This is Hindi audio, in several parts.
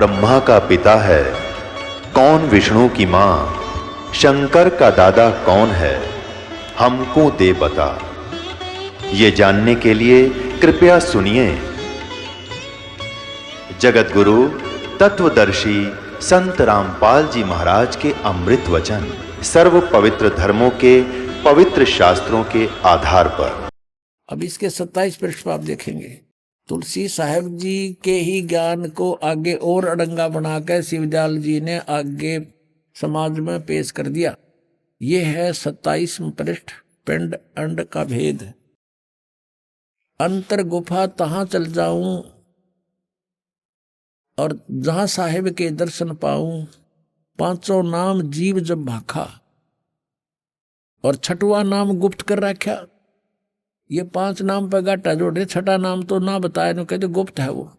ब्रह्मा का पिता है, कौन विष्णु की मां, शंकर का दादा कौन है, हमको दे बता। ये जानने के लिए कृपया सुनिए। जगत गुरु तत्वदर्शी संत रामपाल जी महाराज के अमृत वचन सर्व पवित्र धर्मों के पवित्र शास्त्रों के आधार पर। अब इसके 27 पृष्ठ पर आप देखेंगे, तुलसी साहब जी के ही ज्ञान को आगे और अड़ंगा बनाकर शिवदयाल जी ने आगे समाज में पेश कर दिया। ये है 27 पृष्ठ, पिंड अंड का भेद। अंतर गुफा तहां चल जाऊं और जहां साहिब के दर्शन पाऊं, पांचों नाम जीव जब भाखा, और छठवां नाम गुप्त कर रखा। ये 5 नाम पे गाटा जोड़े, छठा नाम तो ना बताए, नो कहते गुप्त है वो।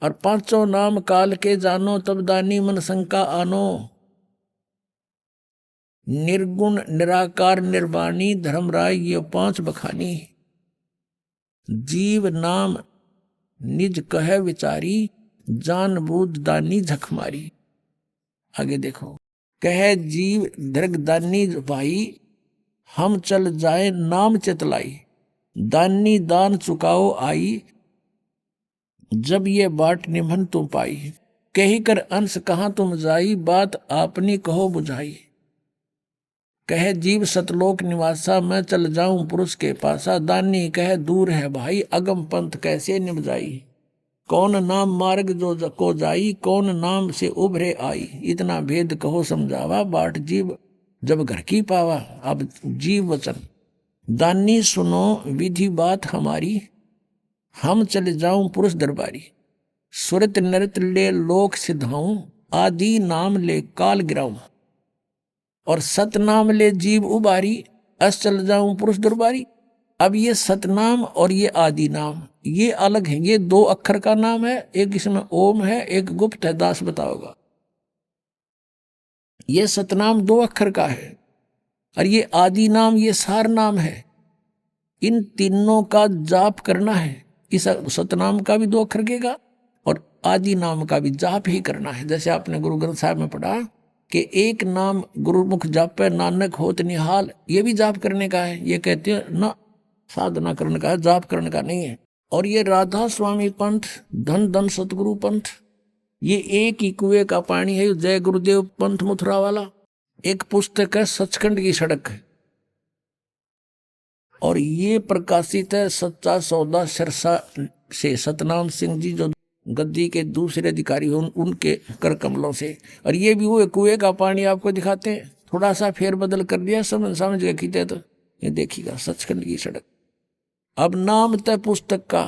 और पांचों नाम काल के जानो, तब दानी मन शंका आनो। निर्गुण निराकार निर्वाणी धर्मराय, ये 5 बखानी। जीव नाम निज कह विचारी, जान बूझ दानी झक मारी। आगे देखो, कह जीव दृगदानी भाई, हम चल जाए नाम चितलाई। दानी दान चुकाओ आई, जब ये बाट निभन तुम पाई। कही कर अंश कहाँ तुम जाई, बात आपनी कहो बुझाई। कह जीव सतलोक निवासा, मैं चल जाऊं पुरुष के पासा। दानी कह दूर है भाई, अगम पंथ कैसे निभ जाई। कौन नाम मार्ग जो को जाई, कौन नाम से उभरे आई। इतना भेद कहो समझावा, बाट जीव जब घर की पावा। अब जीव वचन, दानी सुनो विधि बात हमारी, हम चले जाऊं पुरुष दरबारी। सुरत नृत ले लोक सिधाऊं, आदि नाम ले काल गिराऊं। और सतनाम ले जीव उबारी, अस चल जाऊं पुरुष दरबारी। अब ये सतनाम और ये आदि नाम ये अलग है। ये 2 अक्षर का नाम है, एक इसमें ओम है, एक गुप्त है, दास बताओगा। ये सतनाम 2 अक्षर का है, और ये आदि नाम ये सार नाम है। इन तीनों का जाप करना है। इस सतनाम का भी 2 अक्षर के और आदि नाम का भी जाप ही करना है। जैसे आपने गुरु ग्रंथ साहब में पढ़ा कि एक नाम गुरुमुख जापे नानक होत निहाल, ये भी जाप करने का है। ये कहते हैं ना, साधना करने का है, जाप करने का नहीं है। और ये राधा स्वामी पंथ, धन धन सतगुरु पंथ, ये एक ही कुएं का पानी है। जय गुरुदेव पंथ मथुरा वाला एक पुस्तक है, सचखंड की सड़क है। और ये प्रकाशित है सच्चा सौदा सिरसा से, सतनाम सिंह जी जो गद्दी के दूसरे अधिकारी हो उनके कर कमलों से। और ये भी वो कुएं का पानी आपको दिखाते हैं, थोड़ा सा फेर बदल कर दिया, समझ गए खींचे तो ये देखिएगा सचखंड की सड़क। अब नाम तय पुस्तक का,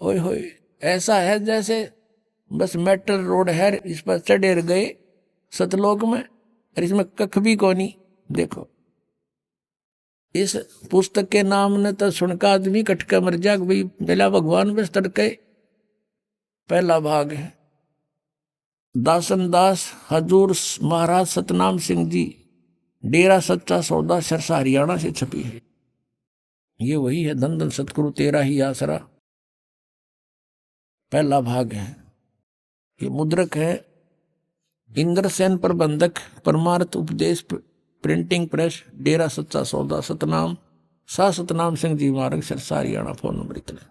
ओए होए, ऐसा है जैसे बस मेटल रोड है, इस पर चढ़े गए सतलोक में, और इसमें कख भी कोनी। देखो इस पुस्तक के नाम ने तो सुनका आदमी कटका मर जा भाई, बेला भगवान बस तड़के। पहला भाग है दासन दास हजूर महाराज सतनाम सिंह जी, डेरा सच्चा सौदा सिरसा हरियाणा से छपी है। ये वही है, धन धन सतगुरु तेरा ही आसरा। पहला भाग है। ये मुद्रक है इंद्रसेन प्रबंधक, परमार्थ उपदेश प्रिंटिंग प्रेस, डेरा सच्चा सौदा, सतनाम सा सतनाम सिंह जी मार्ग, सिरसा हरियाणा। फोन नंबर इतना।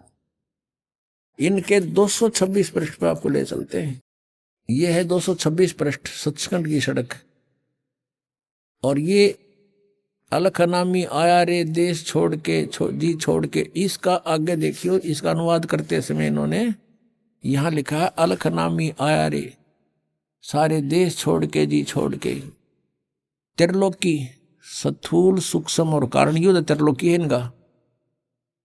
इनके 226 पृष्ठ पर आपको ले चलते हैं। ये है 226 पृष्ठ, सचखंड की सड़क। और ये अलख नामी आया रे देश छोड़ के, छोड़ के। इसका आगे देखियो, इसका अनुवाद करते समय इन्होंने यहां लिखा है अलख नामी आया रे, सारे देश छोड़ के जी छोड़ के। त्रिलोकी स्थूल सूक्ष्म और कारण युद्ध त्रिलोकी है इनका।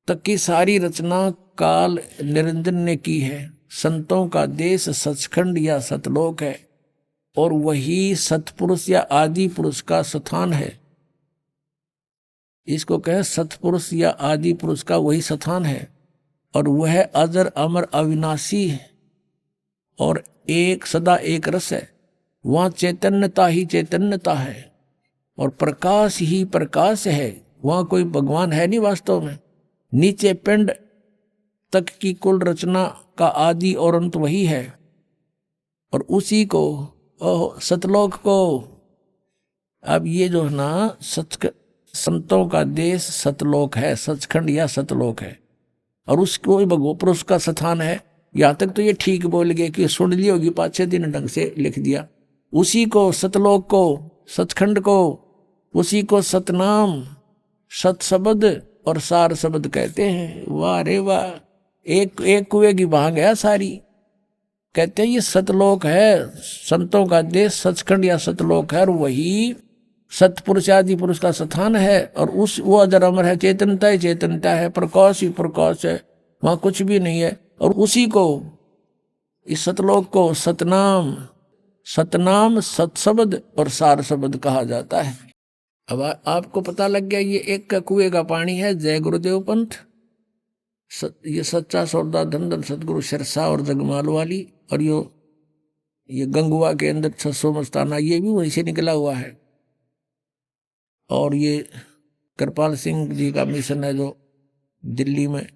तक की सारी रचना काल निरंजन ने की है। संतों का देश सचखंड या सतलोक है, और वही सतपुरुष या आदि पुरुष का स्थान है। इसको कहे सतपुरुष या आदि पुरुष का वही स्थान है, और वह अजर अमर अविनाशी है, और एक सदा एक रस है। वहाँ चैतन्यता ही चैतन्यता है, और प्रकाश ही प्रकाश है। वहाँ कोई भगवान है नहीं वास्तव में। नीचे पिंड तक की कुल रचना का आदि और अंत वही है। और उसी को सतलोक को। अब ये जो है ना संतों का देश सतलोक है, सचखंड या सतलोक है, और उसको भगवो पुरुष का स्थान है। यहाँ तक तो ये ठीक बोल गए कि सुन ली होगी, 5-6 दिन ढंग से लिख दिया। उसी को सतलोक को, सचखंड को, उसी को सतनाम, सत शब्द और सार शब्द कहते हैं। वाह रे वाह, एक कुएं की भांग है सारी। कहते हैं ये सतलोक है, संतों का देश सचखंड या सतलोक है, और वही सतपुरुष आदि पुरुष का स्थान है। और उस वो अजर अमर है, चेतनता ही चेतनता है, प्रकाश ही प्रकाश है, वहां कुछ भी नहीं है। और उसी को, इस सतलोक को सतनाम, सतनाम, सतशब्द और सार शब्द कहा जाता है। अब आपको पता लग गया ये एक का कुएं का पानी है। जय गुरुदेव पंथ। ये सच्चा सौदा धन धन सतगुरु सिरसा और जगमाल वाली। और ये गंगुआ के अंदर 600 मस्ताना, ये भी वहीं से निकला हुआ है। और ये कृपाल सिंह जी का मिशन है जो दिल्ली में,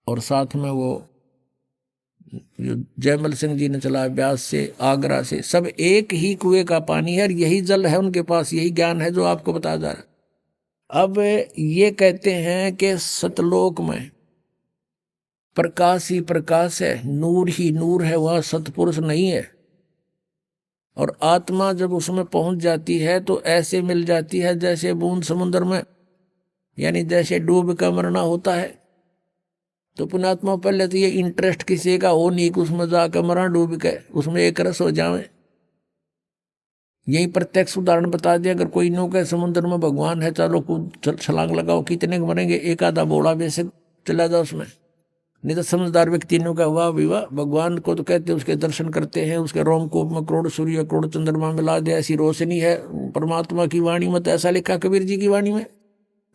और साथ में वो जो जयमल सिंह जी ने चलाया ब्यास से, आगरा से, सब एक ही कुएं का पानी है और यही जल है उनके पास, यही ज्ञान है जो आपको बताया जा रहा है। अब ये कहते हैं कि सतलोक में प्रकाश ही प्रकाश है, नूर ही नूर है, वह सतपुरुष नहीं है। और आत्मा जब उसमें पहुंच जाती है तो ऐसे मिल जाती है जैसे बूंद समुद्र में, यानी जैसे डूब का मरना होता है। तो पुण्यात्मा पहले तो ये इंटरेस्ट किसी का हो नहीं कि उसमें जाकर मरा डूब के, उसमें एक रस हो जाए। यही प्रत्यक्ष उदाहरण बता दिया। अगर कोई नो के समुद्र में भगवान है, चलो कूद छलांग लगाओ, कितने के मरेंगे, एक आधा बोड़ा बेशक चला जाओ उसमें। नहीं तो समझदार व्यक्ति ने कहा वाह विवाह, भगवान को तो कहते हैं, उसके दर्शन करते हैं, उसके रोमकूप में करोड़ सूर्य करोड़ चंद्रमा मिला दे, ऐसी रोशनी है परमात्मा की वाणी में। तो ऐसा लिखा कबीर जी की वाणी में।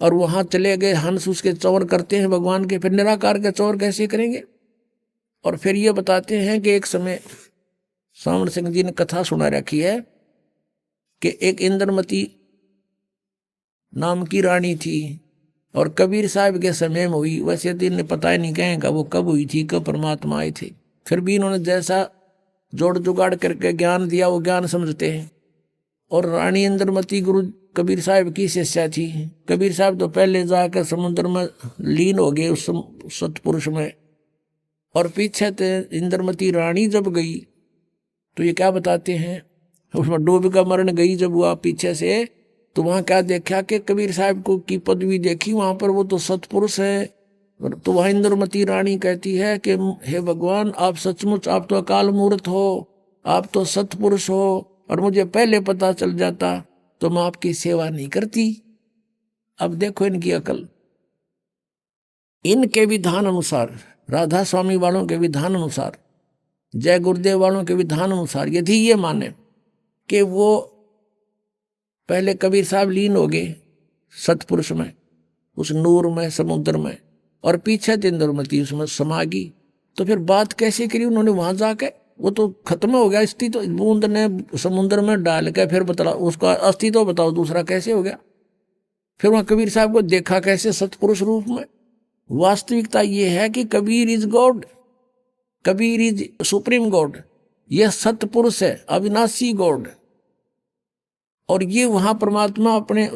और वहां चले गए हंस उसके चौर करते हैं भगवान के, फिर निराकार के चौर कैसे करेंगे। और फिर ये बताते हैं कि एक समय सावण सिंह जी ने कथा सुना रखी है कि एक इंद्रमती नाम की रानी थी, और कबीर साहब के समय में हुई। वैसे तो इन्हें पता ही नहीं कहेगा वो कब हुई थी, कब परमात्मा आए थे। फिर भी इन्होंने जैसा जोड़ जुगाड़ करके ज्ञान दिया वो ज्ञान समझते हैं। और रानी इंद्रमती गुरु कबीर साहब की शिष्या थी। कबीर साहब तो पहले जाकर समुद्र में लीन हो गए उस सतपुरुष में। और पीछे तो इंद्रमती रानी जब गई तो ये क्या बताते हैं, उसमें डूब का मरण गई जब हुआ पीछे से, तो वहां क्या देखा कि कबीर साहब को की पदवी देखी, वहां पर वो तो सतपुरुष है। तो वहां इंद्रमती रानी कहती है कि हे भगवान, आप सचमुच, आप तो अकाल मूर्त हो, आप तो सतपुरुष हो, और मुझे पहले पता चल जाता तो मैं आपकी सेवा नहीं करती। अब देखो इनकी अकल। इनके विधान अनुसार, राधा स्वामी वालों के विधान अनुसार, जय गुरुदेव वालों के विधान अनुसार, यदि ये माने कि वो पहले कबीर साहब लीन हो गए सतपुरुष में, उस नूर में, समुद्र में, और पीछे इंद्रमती उसमें समा गई, तो फिर बात कैसे करी उन्होंने वहां जाके? वो तो खत्म हो गया अस्तित्व, तो बूंद ने समुद्र में डाल के फिर बता उसका अस्तित्व बताओ दूसरा कैसे हो गया? फिर वहां कबीर साहब को देखा कैसे सतपुरुष रूप में? वास्तविकता ये है कि Kabir is God, Kabir is supreme God, यह सतपुरुष है, अविनाशी गॉड। और ये वहां परमात्मा अपने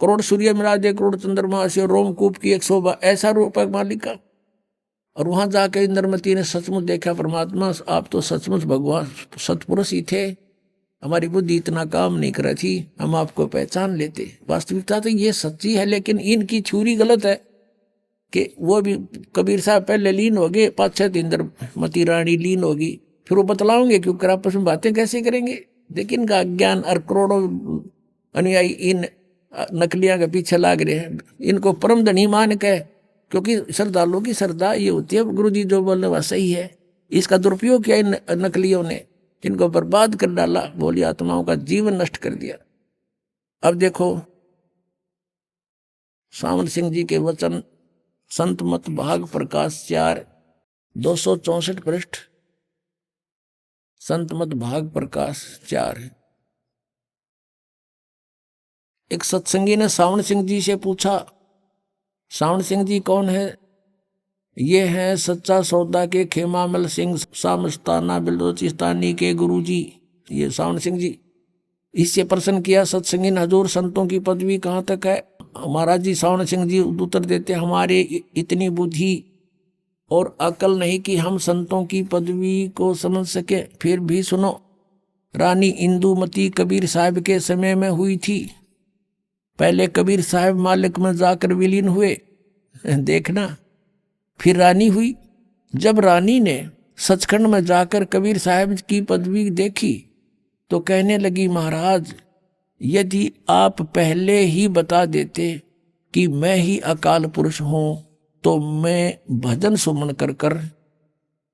करोड़ सूर्य मिला दे, करोड़ चंद्रमा से, रोमकूप की 100 ऐसा रूप है मालिक का। और वहां जाके इंद्रमती ने सचमुच देखा परमात्मा, आप तो सचमुच भगवान सतपुरुष ही थे, हमारी बुद्धि इतना काम नहीं कर रही थी, हम आपको पहचान लेते। वास्तविकता तो ये सच्ची है, लेकिन इनकी छुरी गलत है कि वो भी कबीर साहब पहले लीन हो गए, 5-6 इंद्रमती रानी लीन होगी, फिर वो बतलाओगे क्योंकि आपस में बातें कैसे करेंगे। देखिए इनका अज्ञान, और करोड़ों अनुयायी इन नकलियां के पीछे लाग रहे हैं, इनको परम धनी मान के, क्योंकि श्रद्धालुओं की श्रद्धा ये होती है गुरु जी जो बोलने वह सही है। इसका दुरुपयोग किया इन नकलियों ने, इनको बर्बाद कर डाला, भोली आत्माओं का जीवन नष्ट कर दिया। अब देखो सावन सिंह जी के वचन, संत मत भाग प्रकाश 4 264 पृष्ठ, संत मत भाग प्रकाश 4 है। एक सत्संगी ने सावन सिंह जी से पूछा, सावन सिंह जी कौन है? ये हैं सच्चा सौदा के खेमामल सिंह सामस्ताना बिलोचिस्तानी के गुरुजी, ये सावन सिंह जी। इससे प्रश्न किया सत्संगीन हजूर संतों की पदवी कहाँ तक है। महाराज जी सावन सिंह जी उत्तर देते, हमारे इतनी बुद्धि और अकल नहीं कि हम संतों की पदवी को समझ सके। फिर भी सुनो, रानी इंदुमती कबीर साहब के समय में हुई थी। पहले कबीर साहब मालिक में जाकर विलीन हुए, देखना, फिर रानी हुई। जब रानी ने सचखंड में जाकर कबीर साहब की पदवी देखी तो कहने लगी, महाराज यदि आप पहले ही बता देते कि मैं ही अकाल पुरुष हूं तो मैं भजन सुमन कर कर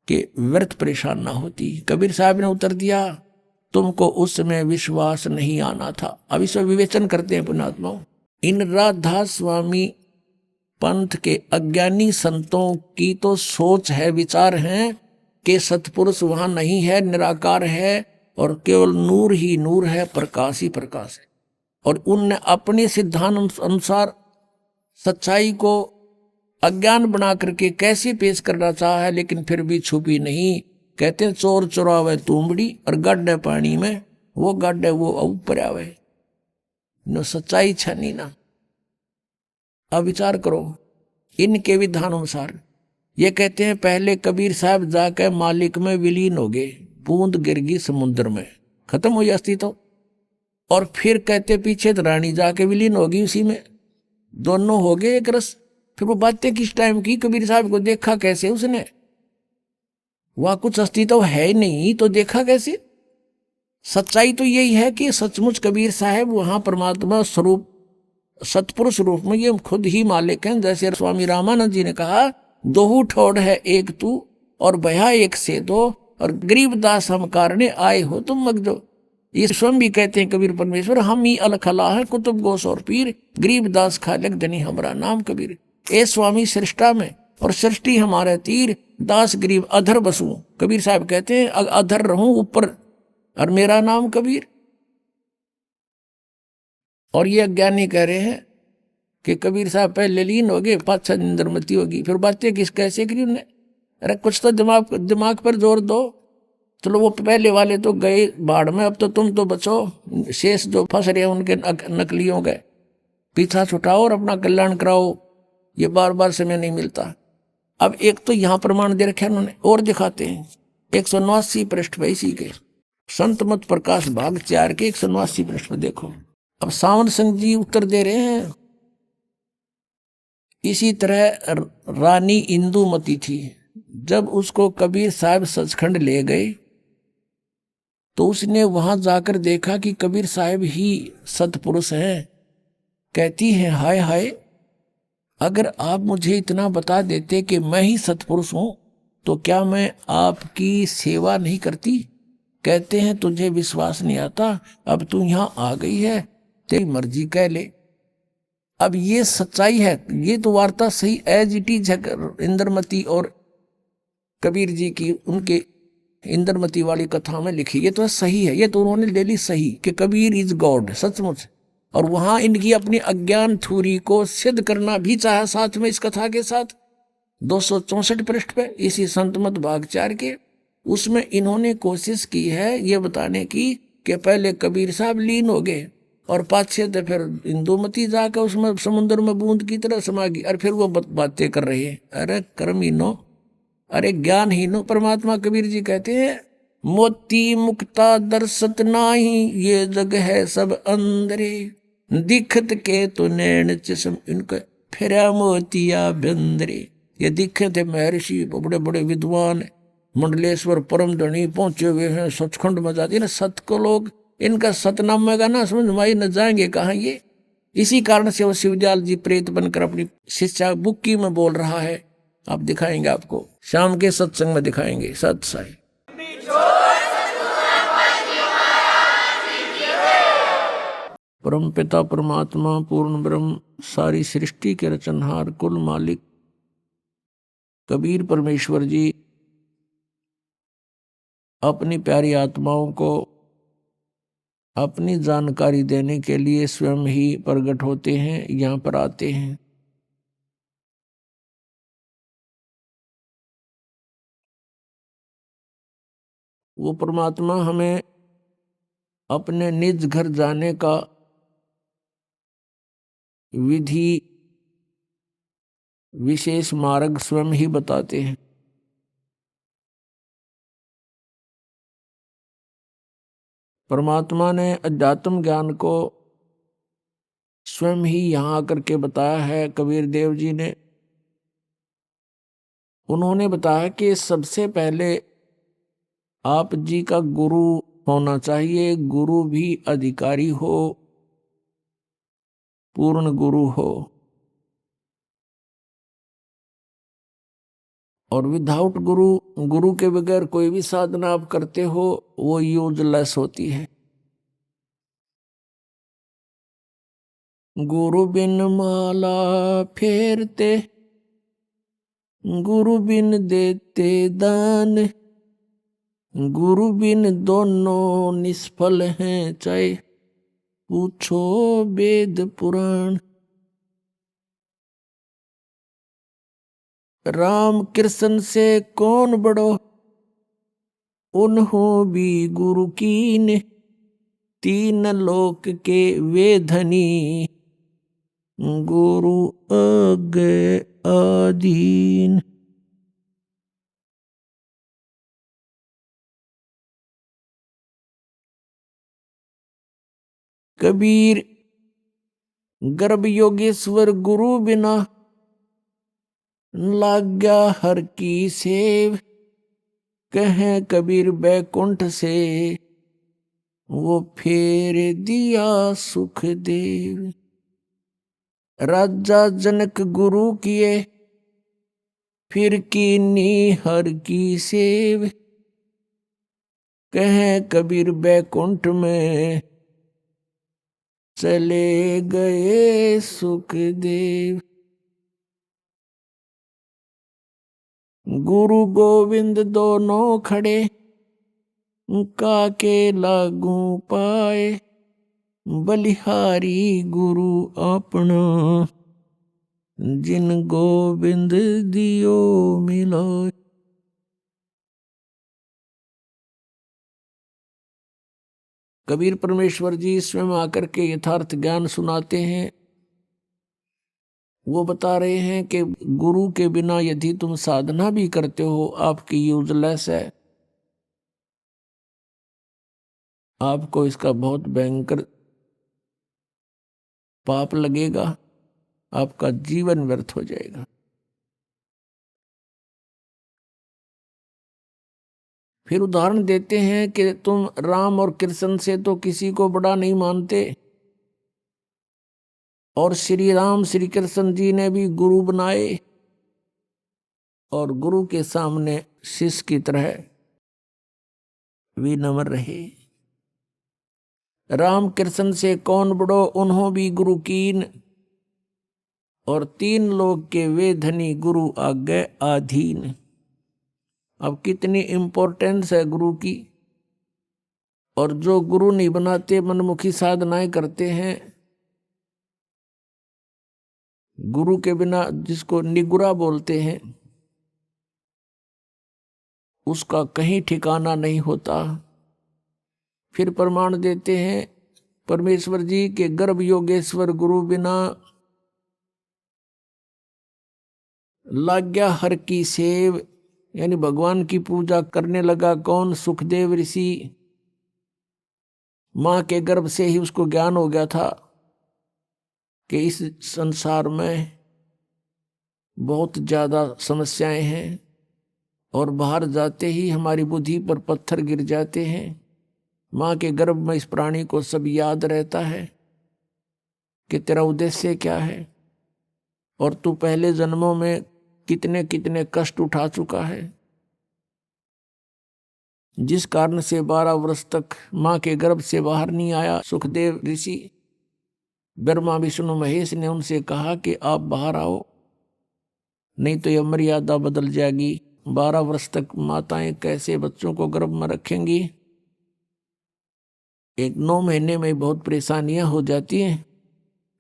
के व्यर्थ परेशान ना होती। कबीर साहब ने उत्तर दिया, तुमको उस समय विश्वास नहीं आना था। अब इसमें विवेचन करते हैं पुण्यात्माओं। इन राधा स्वामी पंथ के अज्ञानी संतों की तो सोच है, विचार है कि सतपुरुष वहां नहीं है, निराकार है और केवल नूर ही नूर है, प्रकाश ही प्रकाश है। और उनने अपने सिद्धांत अनुसार सच्चाई को अज्ञान बना करके कैसे पेश करना चाहा है, लेकिन फिर भी छुपी नहीं। कहते हैं चोर चुरावे तुमड़ी और गड्ढे पानी में, वो गड्ढे वो ऊपर आवे, नो सच्चाई छनी ना। अब विचार करो इनके विधान अनुसार। ये कहते हैं पहले कबीर साहब जाकर मालिक में विलीन हो गए, बूंद गिर गई समुद्र में, खत्म हो जाती तो। और फिर कहते पीछे तो रानी जाके विलीन होगी उसी में, दोनों हो गए एक रस। फिर वो बातें किस टाइम की, कबीर साहब को देखा कैसे उसने, वहां कुछ अस्तित्व है ही नहीं तो देखा कैसे। सच्चाई तो यही है कि सचमुच कबीर साहब वहां परमात्मा स्वरूप सतपुरुष रूप में ये खुद ही मालिक हैं। जैसे स्वामी रामानंद जी ने कहा, दोहू ठोड़ है एक तू और भया एक से दो, और गरीबदास हम कारणे आए हो तुम मगजो। ये स्वयं भी कहते हैं कबीर परमेश्वर, हम ही अलखला है कुतुब गोस और पीर, गरीबदास खालक धनी हमारा नाम कबीर। ए स्वामी सृष्टा में और सृष्टि हमारे तीर, दास गरीब अधर बसू। कबीर साहब कहते हैं अधर रहूं ऊपर और मेरा नाम कबीर। और ये अज्ञानी कह रहे हैं कि कबीर साहब पहले लीन हो गए, पाछा निंदरमती होगी। फिर बातें किस कैसे करी उन्हें। अरे कुछ तो दिमाग पर जोर दो। चलो वो पहले वाले तो गए बाढ़ में, अब तो तुम तो बचो, शेष जो फंस रहे हैं उनके नकलियों के पीछा छुटाओ और अपना कल्याण कराओ। ये बार बार समय नहीं मिलता। अब एक तो यहाँ प्रमाण दे रखे उन्होंने, और दिखाते हैं 189 पृष्ठ पे इसी के संत मत प्रकाश भाग 4 के 189 पृष्ठ पे देखो। अब सावन सिंह जी उत्तर दे रहे हैं, इसी तरह रानी इंदुमती थी। जब उसको कबीर साहब सचखंड ले गए तो उसने वहां जाकर देखा कि कबीर साहब ही सतपुरुष हैं। कहती है, हाय हाय, अगर आप मुझे इतना बता देते कि मैं ही सतपुरुष हूं तो क्या मैं आपकी सेवा नहीं करती। कहते हैं तुझे विश्वास नहीं आता, अब तू यहां आ गई है, तेरी मर्जी कह ले। अब ये सच्चाई है, ये तो वार्ता सही एज इट इज है इंद्रमती और कबीर जी की, उनके इंद्रमती वाली कथा में लिखी। ये तो सही है, ये तो उन्होंने ले ली सही कि कबीर इज गॉड सचमुच। और वहां इनकी अपनी अज्ञान थ्योरी को सिद्ध करना भी चाहा साथ में इस कथा के साथ। 264 पृष्ठ पे इसी संतमत भाग 4 के, उसमें इन्होंने कोशिश की है ये बताने की कि पहले कबीर साहब लीन हो गए और पाछे तो फिर इंदुमती जाकर उसमें समुद्र में बूंद की तरह समा गई। और फिर वो बातें कर रही है। अरे कर्महीनो, अरे ज्ञानहीनो। परमात्मा कबीर जी कहते हैं, मोती मुक्ता दर्शत नाही, ये जग है सब अंदरे, दिखत के तो नैन चश्म इनके फिरा मोतिया बंदरे। ये दिखे थे महर्षि, बड़े बड़े विद्वान, मंडलेश्वर परम धनी पहुंचे हुए हैं, सचखंड में जाती है ना सत को लोग, इनका सतनामे का ना समझ माई न जाएंगे कहाँ ये। इसी कारण से वो शिवदयाल जी प्रेत बनकर अपनी शिष्या बुक्की में बोल रहा है। आप दिखाएंगे, आपको शाम के सत्संग में दिखाएंगे। सत साई। परम पिता परमात्मा पूर्ण ब्रह्म सारी सृष्टि के रचनहार कुल मालिक कबीर परमेश्वर जी अपनी प्यारी आत्माओं को अपनी जानकारी देने के लिए स्वयं ही प्रकट होते हैं, यहाँ पर आते हैं। वो परमात्मा हमें अपने निज घर जाने का विधि विशेष मार्ग स्वयं ही बताते हैं। परमात्मा ने अध्यात्म ज्ञान को स्वयं ही यहाँ आकर के बताया है। कबीर देव जी ने, उन्होंने बताया कि सबसे पहले आप जी का गुरु होना चाहिए। गुरु भी अधिकारी हो, पूर्ण गुरु हो, और विदाउट गुरु, गुरु के बगैर कोई भी साधना आप करते हो वो यूजलेस होती है। गुरु बिन माला फेरते, गुरु बिन देते दान, गुरु बिन दोनों निष्फल हैं, चाहे पूछो वेद पुराण। राम कृष्ण से कौन बड़ो, उन्हों भी गुरु कीन, तीन लोक के वे धनी, गुरु आगे आधीन। कबीर गर्भ योगेश्वर गुरु बिना, लाग्या हर की सेव, कहें कबीर बैकुंठ से, वो फेर दिया सुख देव। राजा जनक गुरु किए, फिर कीनी हर की सेव, कहें कबीर बैकुंठ में, चले गए सुखदेव। गुरु गोविंद दोनों खड़े, काके लागू पाए, बलिहारी गुरु अपना, जिन गोविंद दियो मिलाए। कबीर परमेश्वर जी स्वयं आकर के यथार्थ ज्ञान सुनाते हैं। वो बता रहे हैं कि गुरु के बिना यदि तुम साधना भी करते हो आपकी यूजलेस है, आपको इसका बहुत भयंकर पाप लगेगा, आपका जीवन व्यर्थ हो जाएगा। फिर उदाहरण देते हैं कि तुम राम और कृष्ण से तो किसी को बड़ा नहीं मानते, और श्री राम श्री कृष्ण जी ने भी गुरु बनाए, और गुरु के सामने शिष्य की तरह विनम्र रहे। राम कृष्ण से कौन बड़ो, उन्हों भी गुरु कीन, और तीन लोग के वे धनी, गुरु आगे आधीन। अब कितनी इंपॉर्टेंस है गुरु की। और जो गुरु नहीं बनाते, मनमुखी साधनाएं करते हैं, गुरु के बिना, जिसको निगुरा बोलते हैं, उसका कहीं ठिकाना नहीं होता। फिर प्रमाण देते हैं परमेश्वर जी के गर्भ योगेश्वर गुरु बिना, लाग्या हर की सेव, यानी भगवान की पूजा करने लगा कौन, सुखदेव ऋषि। मां के गर्भ से ही उसको ज्ञान हो गया था कि इस संसार में बहुत ज्यादा समस्याएं हैं, और बाहर जाते ही हमारी बुद्धि पर पत्थर गिर जाते हैं। मां के गर्भ में इस प्राणी को सब याद रहता है कि तेरा उद्देश्य क्या है, और तू पहले जन्मों में कितने कितने कष्ट उठा चुका है, जिस कारण से 12 वर्ष तक मां के गर्भ से बाहर नहीं आया। सुखदेव ऋषि, ब्रह्मा विष्णु महेश ने उनसे कहा कि आप बाहर आओ, नहीं तो यह मर्यादा बदल जाएगी। 12 वर्ष तक माताएं कैसे बच्चों को गर्भ में रखेंगी, 9 महीने में बहुत परेशानियां हो जाती हैं।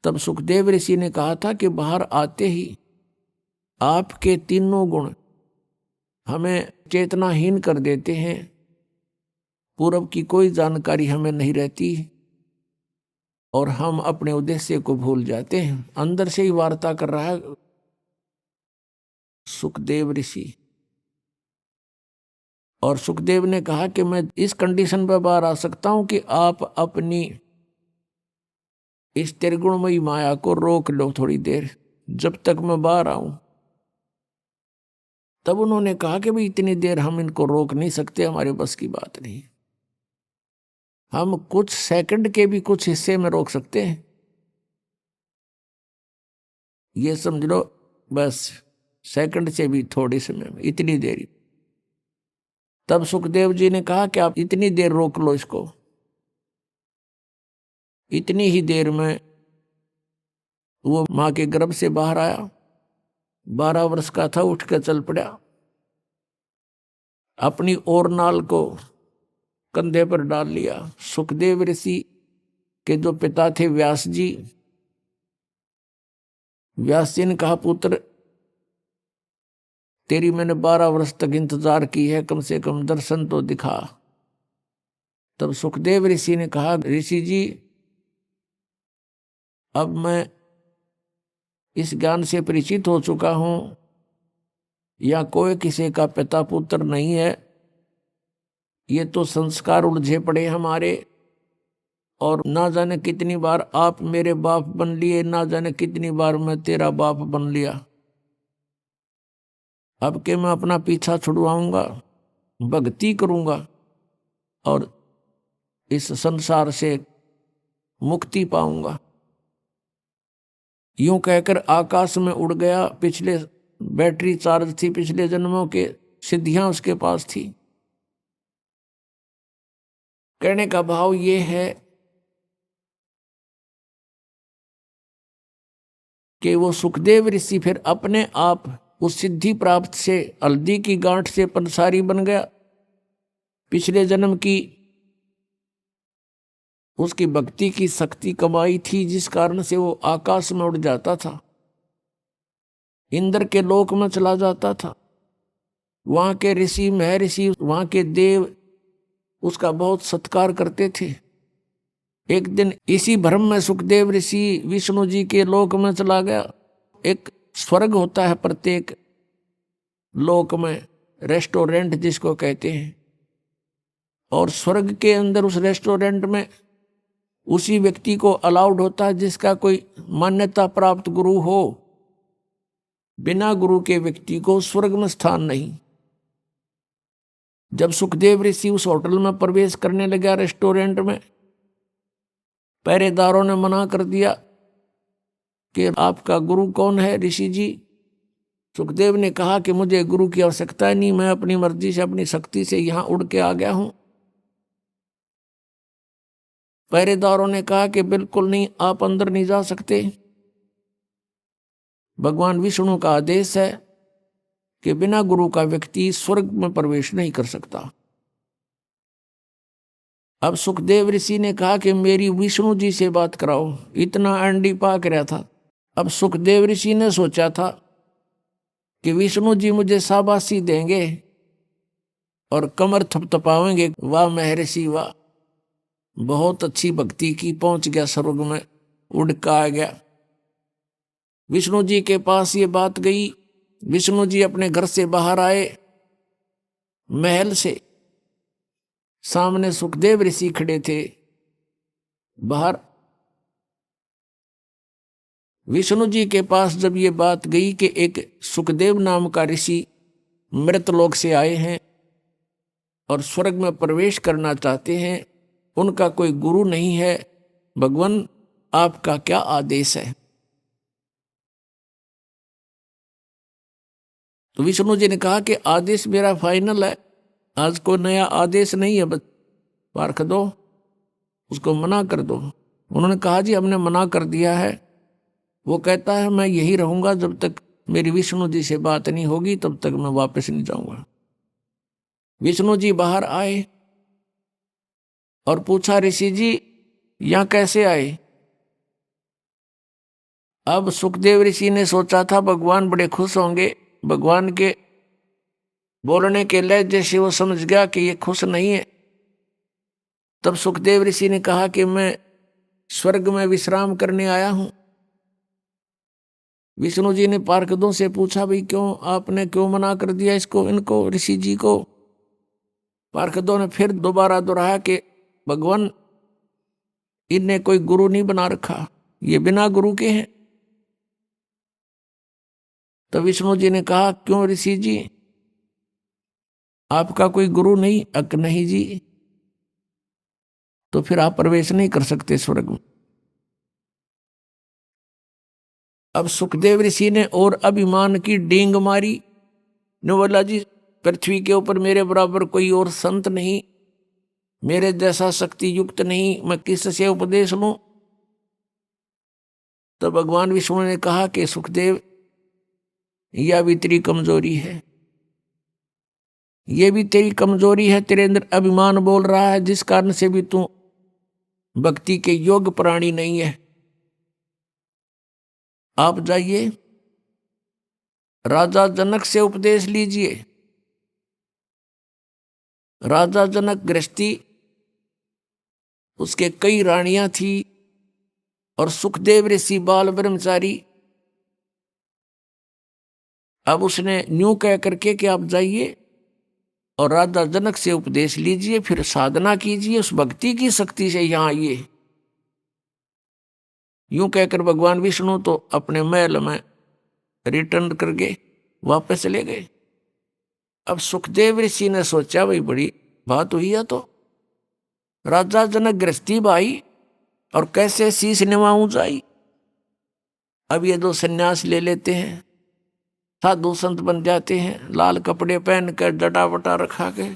तब सुखदेव ऋषि ने कहा था कि बाहर आते ही आपके तीनों गुण हमें चेतनाहीन कर देते हैं, पूर्व की कोई जानकारी हमें नहीं रहती और हम अपने उद्देश्य को भूल जाते हैं। अंदर से ही वार्ता कर रहा है सुखदेव ऋषि। और सुखदेव ने कहा कि मैं इस कंडीशन पर बाहर आ सकता हूं कि आप अपनी इस त्रिगुणमयी माया को रोक लो थोड़ी देर, जब तक मैं बाहर आऊं। तब उन्होंने कहा कि भाई इतनी देर हम इनको रोक नहीं सकते, हमारे बस की बात नहीं। हम कुछ सेकंड के भी कुछ हिस्से में रोक सकते हैं, ये समझ लो, बस सेकंड से भी थोड़े समय में, इतनी देरी। तब सुखदेव जी ने कहा कि आप इतनी देर रोक लो इसको। इतनी ही देर में वो मां के गर्भ से बाहर आया, 12 वर्ष का था, उठ कर चल पड़ा, अपनी और नाल को कंधे पर डाल लिया। सुखदेव ऋषि के जो पिता थे व्यास जी, व्यास जी ने कहा पुत्र तेरी मैंने 12 वर्ष तक इंतजार की है, कम से कम दर्शन तो दिखा। तब सुखदेव ऋषि ने कहा ऋषि जी अब मैं इस ज्ञान से परिचित हो चुका हूं, या कोई किसी का पिता पुत्र नहीं है, ये तो संस्कार उलझे पड़े हमारे, और ना जाने कितनी बार आप मेरे बाप बन लिए, ना जाने कितनी बार मैं तेरा बाप बन लिया। अब के मैं अपना पीछा छुड़वाऊंगा, भक्ति करूंगा और इस संसार से मुक्ति पाऊंगा। यूं कहकर आकाश में उड़ गया। पिछले बैटरी चार्ज थी, पिछले जन्मों के सिद्धियां उसके पास थी। कहने का भाव ये है कि वो सुखदेव ऋषि फिर अपने आप उस सिद्धि प्राप्त से, हल्दी की गांठ से पंसारी बन गया। पिछले जन्म की उसकी भक्ति की शक्ति कमाई थी, जिस कारण से वो आकाश में उड़ जाता था, इंद्र के लोक में चला जाता था। वहां के ऋषि महर्षि, वहां के देव उसका बहुत सत्कार करते थे। एक दिन इसी भ्रम में सुखदेव ऋषि विष्णु जी के लोक में चला गया। एक स्वर्ग होता है प्रत्येक लोक में, रेस्टोरेंट जिसको कहते हैं, और स्वर्ग के अंदर उस रेस्टोरेंट में उसी व्यक्ति को अलाउड होता है जिसका कोई मान्यता प्राप्त गुरु हो। बिना गुरु के व्यक्ति को स्वर्ग में स्थान नहीं। जब सुखदेव ऋषि उस होटल में प्रवेश करने लगा, रेस्टोरेंट में, पहरेदारों ने मना कर दिया कि आपका गुरु कौन है ऋषि जी। सुखदेव ने कहा कि मुझे गुरु की आवश्यकता नहीं, मैं अपनी मर्जी से, अपनी शक्ति से यहां उड़ के आ गया हूं। पहरेदारों ने कहा कि बिल्कुल नहीं, आप अंदर नहीं जा सकते। भगवान विष्णु का आदेश है कि बिना गुरु का व्यक्ति स्वर्ग में प्रवेश नहीं कर सकता। अब सुखदेव ऋषि ने कहा कि मेरी विष्णु जी से बात कराओ। इतना अंडी पाक रहा था। अब सुखदेव ऋषि ने सोचा था कि विष्णु जी मुझे शाबाशी देंगे और कमर थपथपावेंगे, वाह महर्षि वाह, बहुत अच्छी भक्ति की, पहुंच गया स्वर्ग में, उड़ का आ गया। विष्णु जी के पास ये बात गई। विष्णु जी अपने घर से बाहर आए, महल से। सामने सुखदेव ऋषि खड़े थे बाहर। विष्णु जी के पास जब ये बात गई कि एक सुखदेव नाम का ऋषि मृतलोक से आए हैं और स्वर्ग में प्रवेश करना चाहते हैं, उनका कोई गुरु नहीं है, भगवान आपका क्या आदेश है। तो विष्णु जी ने कहा कि आदेश मेरा फाइनल है, आज कोई नया आदेश नहीं है, बस पार्क दो, उसको मना कर दो। उन्होंने कहा जी हमने मना कर दिया है। वो कहता है मैं यही रहूंगा जब तक मेरी विष्णु जी से बात नहीं होगी, तब तक मैं वापस नहीं जाऊंगा। विष्णु जी बाहर आए और पूछा ऋषि जी यहां कैसे आए। अब सुखदेव ऋषि ने सोचा था भगवान बड़े खुश होंगे। भगवान के बोलने के लहजे से वो समझ गया कि ये खुश नहीं है। तब सुखदेव ऋषि ने कहा कि मैं स्वर्ग में विश्राम करने आया हूं। विष्णु जी ने पार्षदों से पूछा, भाई क्यों आपने क्यों मना कर दिया इसको, इनको, ऋषि जी को। पार्षदों ने फिर दोबारा दोहराया कि भगवान इन्हें कोई गुरु नहीं बना रखा, ये बिना गुरु के हैं। तो विष्णु जी ने कहा, क्यों ऋषि जी, आपका कोई गुरु नहीं? अक नहीं जी। तो फिर आप प्रवेश नहीं कर सकते स्वर्ग में। अब सुखदेव ऋषि ने और अभिमान की डींग मारी, ने बोला, जी पृथ्वी के ऊपर मेरे बराबर कोई और संत नहीं, मेरे जैसा शक्ति युक्त नहीं, मैं किससे उपदेश लूं? तो भगवान विष्णु ने कहा कि सुखदेव, यह भी तेरी कमजोरी है, ये भी तेरी कमजोरी है, तेरे अंदर अभिमान बोल रहा है, जिस कारण से भी तू भक्ति के योग्य प्राणी नहीं है। आप जाइए राजा जनक से उपदेश लीजिए। राजा जनक गृहस्थी, उसके कई रानियां थी, और सुखदेव ऋषि बाल ब्रह्मचारी। अब उसने न्यू कह करके कि आप जाइए और राजा जनक से उपदेश लीजिए, फिर साधना कीजिए, उस भक्ति की शक्ति से यहां आइए। यूं कहकर भगवान विष्णु तो अपने महल में रिटर्न करके वापस चले गए। अब सुखदेव ऋषि ने सोचा, भाई बड़ी बात हुई है, तो राजा जनक गृहस्थी भाई और कैसे शीश निभाऊं जाई। अब ये दो सन्यास ले लेते हैं, साधु संत बन जाते हैं, लाल कपड़े पहन कर जटा वटा रखा के।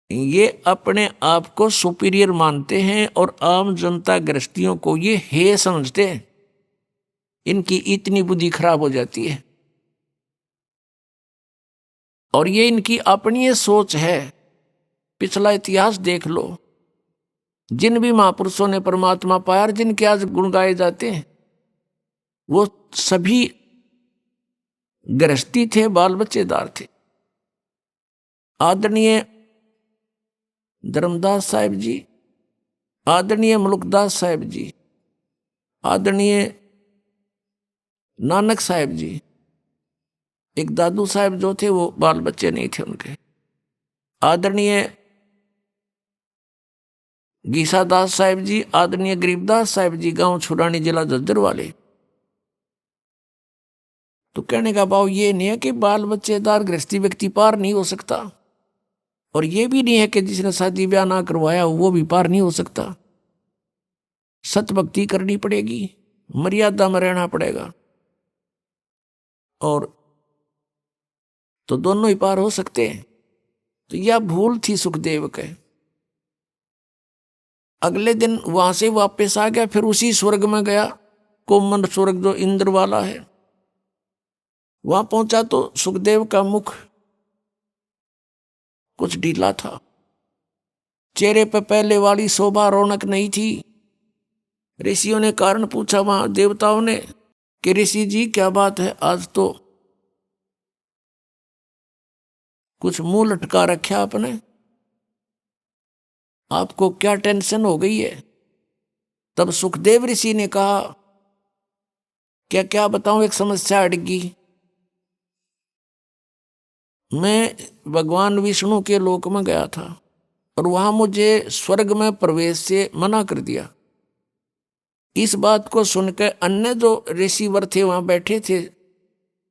ये अपने आप को सुपीरियर मानते हैं और आम जनता गृहस्थियों को ये हे समझते हैं। इनकी इतनी बुद्धि खराब हो जाती है, और ये इनकी अपनी ये सोच है। पिछला इतिहास देख लो, जिन भी महापुरुषों ने परमात्मा पाया, जिनके आज गुण गाए जाते हैं, वो सभी गृहस्थी थे, बाल बच्चेदार थे। आदरणीय धर्मदास साहिब जी, आदरणीय मुल्कदास साहिब जी, आदरणीय नानक साहिब जी, एक दादू साहिब जो थे वो बाल बच्चे नहीं थे उनके। आदरणीय गीसादास साहिब जी, आदरणीय गरीबदास साहिब जी, गांव छुड़ानी, जिला झज्जर वाले। तो कहने का भाव ये नहीं है कि बाल बच्चेदार गृहस्थी व्यक्ति पार नहीं हो सकता, और ये भी नहीं है कि जिसने शादी ब्याह ना करवाया वो भी पार नहीं हो सकता। सत भक्ति करनी पड़ेगी, मर्यादा में रहना पड़ेगा, और तो दोनों ही पार हो सकते हैं। तो यह भूल थी सुखदेव के। अगले दिन वहां से वापस आ गया, फिर उसी स्वर्ग में गया, कोमन स्वर्ग जो इंद्र वाला है। वहां पहुंचा तो सुखदेव का मुख कुछ ढीला था, चेहरे पर पहले वाली शोभा रौनक नहीं थी। ऋषियों ने कारण पूछा, वहां देवताओं ने, कि ऋषि जी क्या बात है, आज तो कुछ मुंह लटका रखा आपने, आपको क्या टेंशन हो गई है? तब सुखदेव ऋषि ने कहा, क्या क्या बताऊं, एक समस्या अड़गी। मैं भगवान विष्णु के लोक में गया था, और वहां मुझे स्वर्ग में प्रवेश से मना कर दिया। इस बात को सुनकर अन्य जो ऋषिवर थे वहां बैठे थे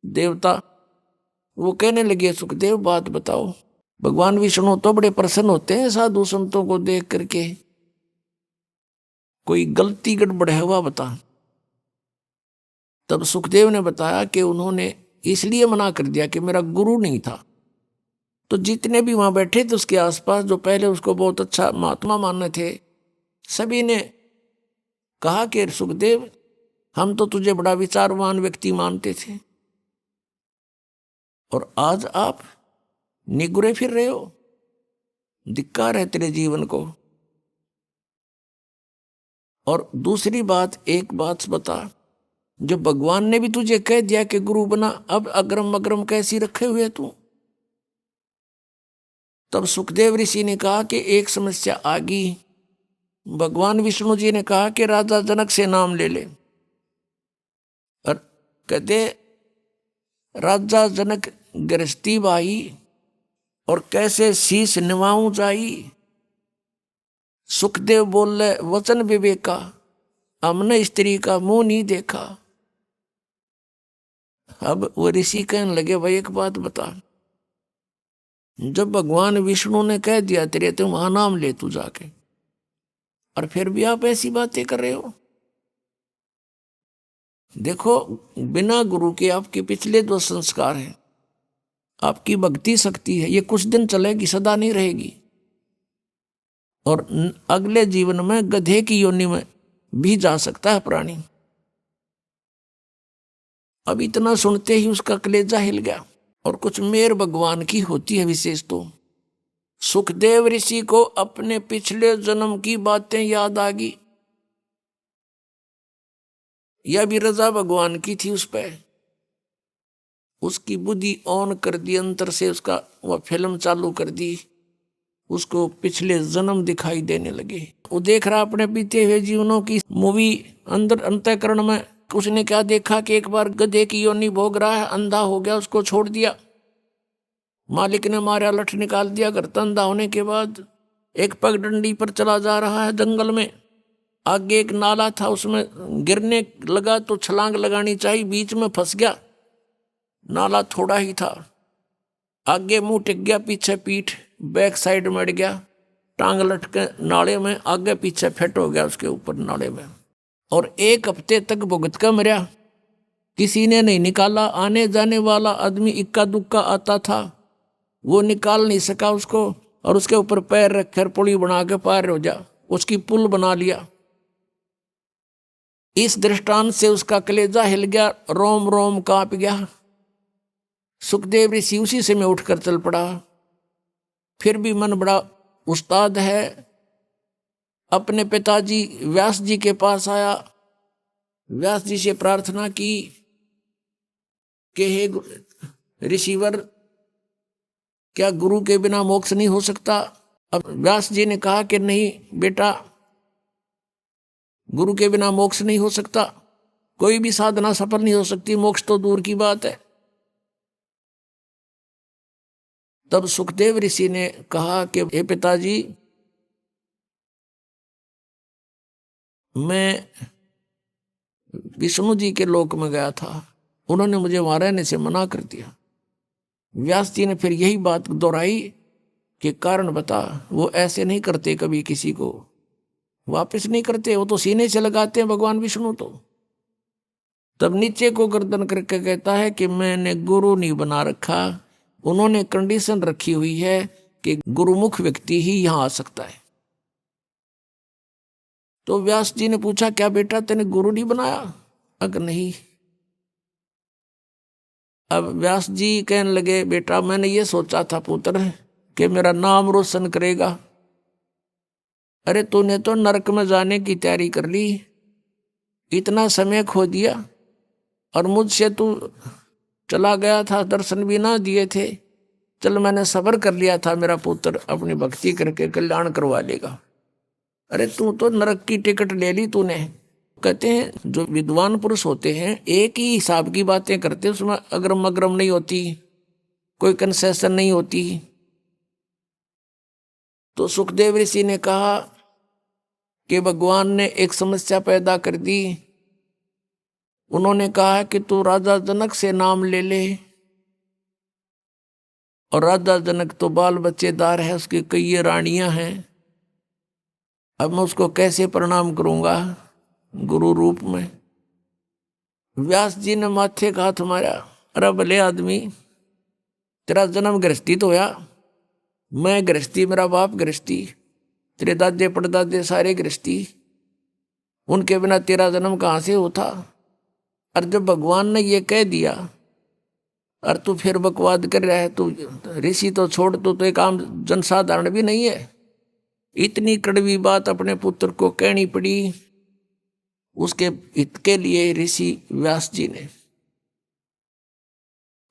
देवता, वो कहने लगे, सुखदेव बात बताओ। भगवान विष्णु तो बड़े प्रसन्न होते हैं साधु संतों को देख करके, कोई गलती गड़बड़ है हुआ बता। तब सुखदेव ने बताया कि उन्होंने इसलिए मना कर दिया कि मेरा गुरु नहीं था। तो जितने भी वहां बैठे थे उसके आसपास, जो पहले उसको बहुत अच्छा महात्मा मानने थे, सभी ने कहा कि सुखदेव, हम तो तुझे बड़ा विचारवान व्यक्ति मानते थे, और आज आप निगुरे फिर रहे हो, धिक्कार है तेरे जीवन को। और दूसरी बात, एक बात बता, जो भगवान ने भी तुझे कह दिया कि गुरु बना, अब अग्रम अग्रम कैसी रखे हुए तू? तब सुखदेव ऋषि ने कहा कि एक समस्या आ गई। भगवान विष्णु जी ने कहा कि राजा जनक से नाम ले ले। और कहते राजा जनक गृहस्थी भाई और कैसे शीश निभाऊं जाई। सुखदेव बोले वचन विवेका, हमने स्त्री का मुंह नहीं देखा। अब वो ऋषि कहने लगे भाई एक बात बता, जब भगवान विष्णु ने कह दिया तेरे तुम वहां नाम ले तू जाके, और फिर भी आप ऐसी बातें कर रहे हो। देखो बिना गुरु के आपके पिछले जो संस्कार हैं, आपकी भक्ति शक्ति है, ये कुछ दिन चलेगी, सदा नहीं रहेगी। और अगले जीवन में गधे की योनि में भी जा सकता है प्राणी। अब इतना सुनते ही उसका कलेजा हिल गया। और कुछ मेर भगवान की होती है विशेष तो। सुखदेव ऋषि को अपने पिछले जन्म की बातें याद आ गई। यह भी रजा भगवान की थी उस पर। उसकी बुद्धि ऑन कर दी, अंतर से उसका वह फिल्म चालू कर दी, उसको पिछले जन्म दिखाई देने लगे। वो देख रहा अपने बीते हुए जीवनों की मूवी अंदर अंतःकरण में। उसने क्या देखा कि एक बार गधे की योनि भोग रहा है, अंधा हो गया, उसको छोड़ दिया, मालिक ने मारा, लठ निकाल दिया। घर अंधा होने के बाद एक पगडंडी पर चला जा रहा है जंगल में, आगे एक नाला था, उसमें गिरने लगा तो छलांग लगानी चाहिए, बीच में फंस गया। नाला थोड़ा ही था, आगे मुंह टिक गया, पीछे पीठ, बैक साइड मर गया, टांग लटके नाले में, आगे पीछे फेट हो गया उसके ऊपर नाले में। और 1 हफ्ते तक भुगत कर मरा, किसी ने नहीं निकाला। आने जाने वाला आदमी इक्का दुक्का आता था, वो निकाल नहीं सका उसको, और उसके ऊपर पैर रखकर पुली बना के पार हो जा, उसकी पुल बना लिया। इस दृष्टांत से उसका कलेजा हिल गया, रोम रोम कांप गया। सुखदेव ऋषि उसी से मैं उठकर चल पड़ा। फिर भी मन बड़ा उस्ताद है, अपने पिताजी व्यास जी के पास आया, व्यास जी से प्रार्थना की कि हे ऋषिवर, क्या गुरु के बिना मोक्ष नहीं हो सकता? अब व्यास जी ने कहा कि नहीं बेटा, गुरु के बिना मोक्ष नहीं हो सकता, कोई भी साधना सफल नहीं हो सकती, मोक्ष तो दूर की बात है। तब सुखदेव ऋषि ने कहा कि हे पिताजी, मैं विष्णु जी के लोक में गया था, उन्होंने मुझे वहां रहने से मना कर दिया। व्यास जी ने फिर यही बात दोहराई कि कारण बता। वो ऐसे नहीं करते, कभी किसी को वापस नहीं करते, वो तो सीने से लगाते हैं भगवान विष्णु। तो तब नीचे को गर्दन करके कहता है कि मैंने गुरु नहीं बना रखा, उन्होंने कंडीशन रखी हुई है कि गुरुमुख व्यक्ति ही यहां आ सकता है। तो व्यास जी ने पूछा क्या बेटा तेने गुरु नहीं बनाया? अगर नहीं। अब व्यास जी कहने लगे बेटा मैंने ये सोचा था पुत्र कि मेरा नाम रोशन करेगा। अरे तूने तो नरक में जाने की तैयारी कर ली, इतना समय खो दिया, और मुझसे तू चला गया था, दर्शन भी ना दिए थे। चल मैंने सब्र कर लिया था, मेरा पुत्र अपनी भक्ति करके कल्याण करवा लेगा। अरे तू तो नरक की टिकट ले ली तूने। कहते हैं जो विद्वान पुरुष होते हैं एक ही हिसाब की बातें करते, उसमें अग्रम अग्रम नहीं होती, कोई कंसेशन नहीं होती। तो सुखदेव ऋषि ने कहा कि भगवान ने एक समस्या पैदा कर दी। उन्होंने कहा कि तू राजा जनक से नाम ले ले, और राजा जनक तो बाल बच्चेदार है, उसकी कई रानियां हैं। अब मैं उसको कैसे प्रणाम करूंगा गुरु रूप में? व्यास जी ने माथे का हाथ मारा। अरे भले आदमी, तेरा जन्म गृहस्थी तो होया, मैं गृहस्थी, मेरा बाप गृहस्थी, तेरे दादे परदादे सारे गृहस्थी, उनके बिना तेरा जन्म कहाँ से होता? और जब भगवान ने ये कह दिया और तू फिर बकवाद कर रहा है, तू ऋषि तो छोड़, तू तो एक आम जनसाधारण भी नहीं है। इतनी कड़वी बात अपने पुत्र को कहनी पड़ी, उसके हित के लिए ऋषि व्यास जी ने।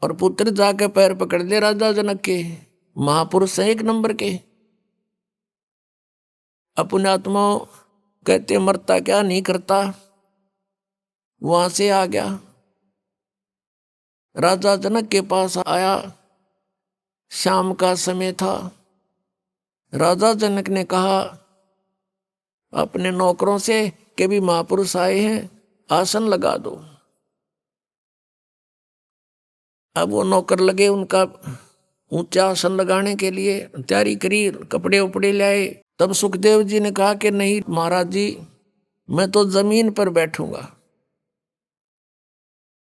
और पुत्र जाके पैर पकड़ ले राजा जनक के, महापुरुष हैं एक नंबर के। अपने आत्मा कहते मरता क्या नहीं करता, वहां से आ गया, राजा जनक के पास आया। शाम का समय था। राजा जनक ने कहा अपने नौकरों से कि भी महापुरुष आए हैं, आसन लगा दो। अब वो नौकर लगे उनका ऊंचा आसन लगाने के लिए, तैयारी करी, कपड़े उपड़े लाए। तब सुखदेव जी ने कहा कि नहीं महाराज जी, मैं तो जमीन पर बैठूंगा।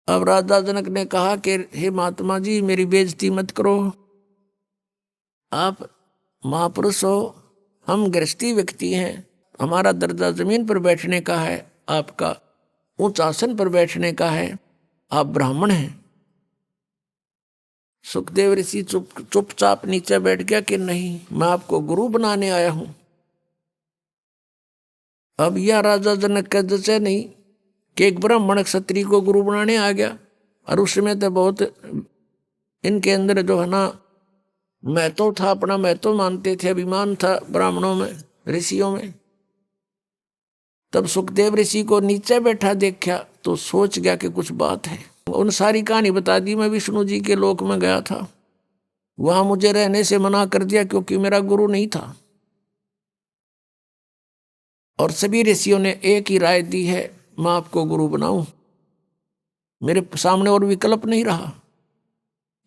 अब राजा जनक ने कहा कि हे महात्मा जी, मेरी बेइज्जती मत करो, आप महापुरुष हो, हम गृहस्थी व्यक्ति हैं, हमारा दर्जा जमीन पर बैठने का है, आपका उच्च आसन पर बैठने का है, आप ब्राह्मण हैं। सुखदेव ऋषि चुपचाप नीचे बैठ गया कि नहीं, मैं आपको गुरु बनाने आया हूं। अब यह राजा जनक का जैसे नहीं कि एक ब्राह्मण क्षत्रिय को गुरु बनाने आ गया। और उस समय तो बहुत इनके अंदर जो है ना महत्व था, अपना महत्व मानते थे, अभिमान था ब्राह्मणों में, ऋषियों में। तब सुखदेव ऋषि को नीचे बैठा देखा तो सोच गया कि कुछ बात है। उन सारी कहानी बता दी। मैं विष्णु जी के लोक में गया था, वहां मुझे रहने से मना कर दिया क्योंकि मेरा गुरु नहीं था। और सभी ऋषियों ने एक ही राय दी है, मैं आपको गुरु बनाऊं, मेरे सामने और विकल्प नहीं रहा।